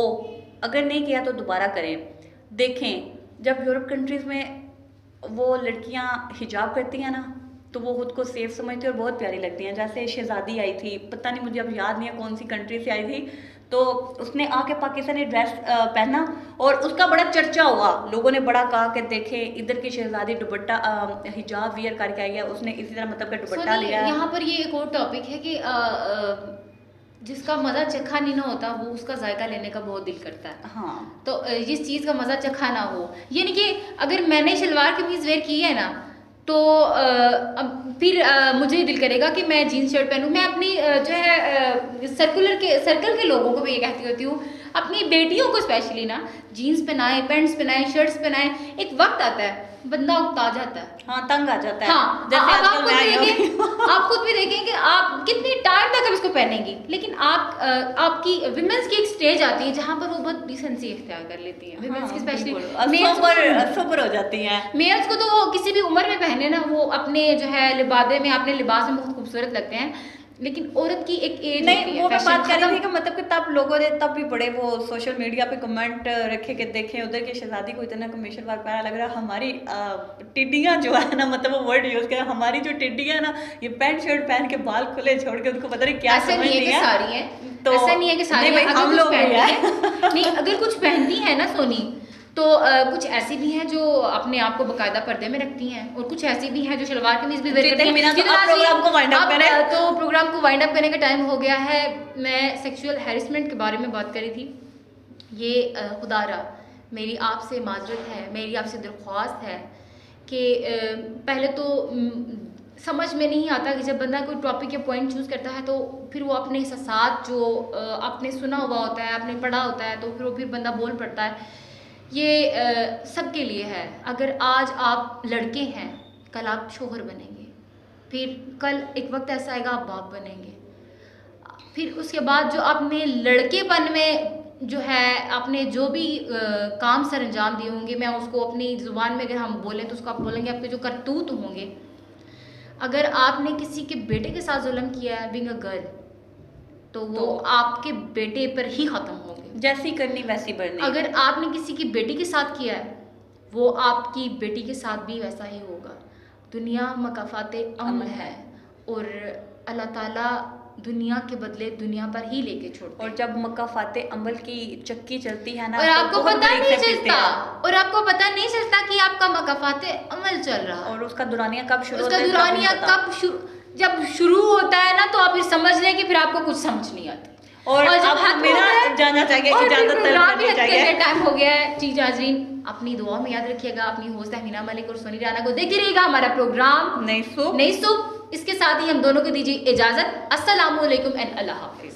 अगर नहीं किया तो दोबारा करें, देखें जब यूरोप कंट्रीज़ में वो लड़कियां हिजाब करती हैं ना तो वो खुद को सेफ समझती हैं और बहुत प्यारी लगती हैं। जैसे शहजादी आई थी, पता नहीं मुझे अब याद नहीं है कौन सी कंट्री से आई थी, तो उसने आके पाकिस्तानी ड्रेस पहना और उसका बड़ा चर्चा हुआ, लोगों ने बड़ा कहा कि देखे इधर की शहजादी दुपट्टा हिजाब वियर करके आई है, उसने इसी तरह मतलब का दुपट्टा लिया है। यहाँ पर ये एक और टॉपिक है कि जिसका मज़ा चखा नहीं ना होता वो उसका जायका लेने का बहुत दिल करता है। हाँ, तो जिस चीज़ का मज़ा चखा ना हो, यानी कि अगर मैंने शलवार कमीज़ वेयर की है ना तो अब फिर मुझे दिल करेगा कि मैं जीन्स शर्ट पहनूं। मैं अपनी जो है सर्कल के लोगों को भी ये कहती होती हूँ, अपनी बेटियों को स्पेशली ना, जीन्स पहनाएं, पैंट्स पहनाएं, शर्ट्स पहनाएं। एक वक्त आता है बंदा उकता जाता है, हाँ, तंग आ जाता है। हाँ, जैसे आप आजकल खुद मैं आई हूँ। देखें, आप खुद भी देखें कि आप कितनी टाइम तक अब इसको पहनेंगी, लेकिन आपकी विमेंस की एक स्टेज आती है जहाँ पर वो बहुत डिसेंसी इख्तियार कर लेती हैं, विमेंस की स्पेशली। सुपर हो जाती हैं। मेल्स को तो वो किसी भी उम्र में पहने ना, वो अपने जो है लिबादे में, अपने लिबास में बहुत खूबसूरत लगते हैं, लेकिन औरत की एक एज नहीं, होती है, वो मैं फैशन बात कर रही खत्म। थी कि मतलब कि तब लोगों ने तब भी बड़े वो सोशल मीडिया पे कमेंट रखे कि देखें उधर की शहजादी को इतना कमीशन वर्क प्यारा लग रहा है, हमारी टिड्डियां जो है ना, मतलब वो वर्ड यूज किया, हमारी जो टिड्डियां है ना, ये पैंट शर्ट पहन के बाल खुले छोड़ के उनको पता नहीं क्या ऐसा नहीं है कि सारी हैं, तो ऐसा नहीं है कि सारी नहीं हैं, भाई, अगर हम कुछ लोग भी पहनती हैं। है नहीं, अगर कुछ पहनती है ना सोनी, तो कुछ ऐसी भी हैं जो अपने आप को बकायदा पर्दे में रखती हैं, और कुछ ऐसी भी हैं जो शलवार कमीज भी वेयर जी, करती हैं। मीना, तो जितना अब प्रोग्राम को वाइंड अप करें। तो प्रोग्राम को वाइंड अप करने का टाइम हो गया है। मैं सेक्सुअल हैरेसमेंट के बारे में बात करी थी। ये खुदारा मेरी आपसे माजरत है, मेरी आपसे दरख्वास्त है कि पहले तो समझ में नहीं आता कि जब बंदा कोई टॉपिक या पॉइंट चूज़ करता है तो फिर वो अपने एहसास जो आपने सुना हुआ होता है, आपने पढ़ा होता है, तो फिर बंदा बोल पड़ता है। ये सबके लिए है। अगर आज आप लड़के हैं, कल आप शोहर बनेंगे, फिर कल एक वक्त ऐसा आएगा आप बाप बनेंगे, फिर उसके बाद जो आपने लड़केपन में जो है आपने जो भी काम सर अंजाम दिए होंगे, मैं उसको अपनी ज़ुबान में अगर हम बोलें तो उसको आप बोलेंगे आपके जो करतूत होंगे। अगर आपने किसी के बेटे के साथ जुल्म किया है बीइंग अ गर्ल, तो वो आपके बेटे पर ही ख़त्म होंगे। जैसी करनी वैसी बढ़नी। अगर आपने किसी की बेटी के साथ किया है, वो आपकी बेटी के साथ भी वैसा ही होगा। दुनिया मकाफाते अमल है, और अल्लाह ताला दुनिया के बदले दुनिया पर ही लेके छोड़ते हैं। और जब मकाफाते अमल की चक्की चलती है ना, और तो आपको बहुत पता बड़ी नहीं इज्जत मिलती चलता, है। और आपको पता नहीं चलता कि आपका मकाफाते अमल चल रहा है, और उसका दुरानिया कब शुरू उसका होता है, दुरानिया कब शुरू, जब शुरू होता है ना, तो आप फिर समझ लें कि फिर आपको कुछ समझ नहीं आता। और जब अब हद हमें हो ना गया है, जाना चाहिए, और इजाजत फिर तलब प्रोग्राम भी करनी हद करने चाहिए। का टाइम हो गया है। चीज हाजरीन, अपनी दुआ में याद रखिएगा, अपनी होस्ट मीना मलिक और सोनी राना को देखते रहिएगा हमारा प्रोग्राम नहीं सुप। नहीं सुप। इसके साथ ही हम दोनों को दीजिए इजाजत। अस्सलामु अलैकुम एंड अल्लाह हाफिज।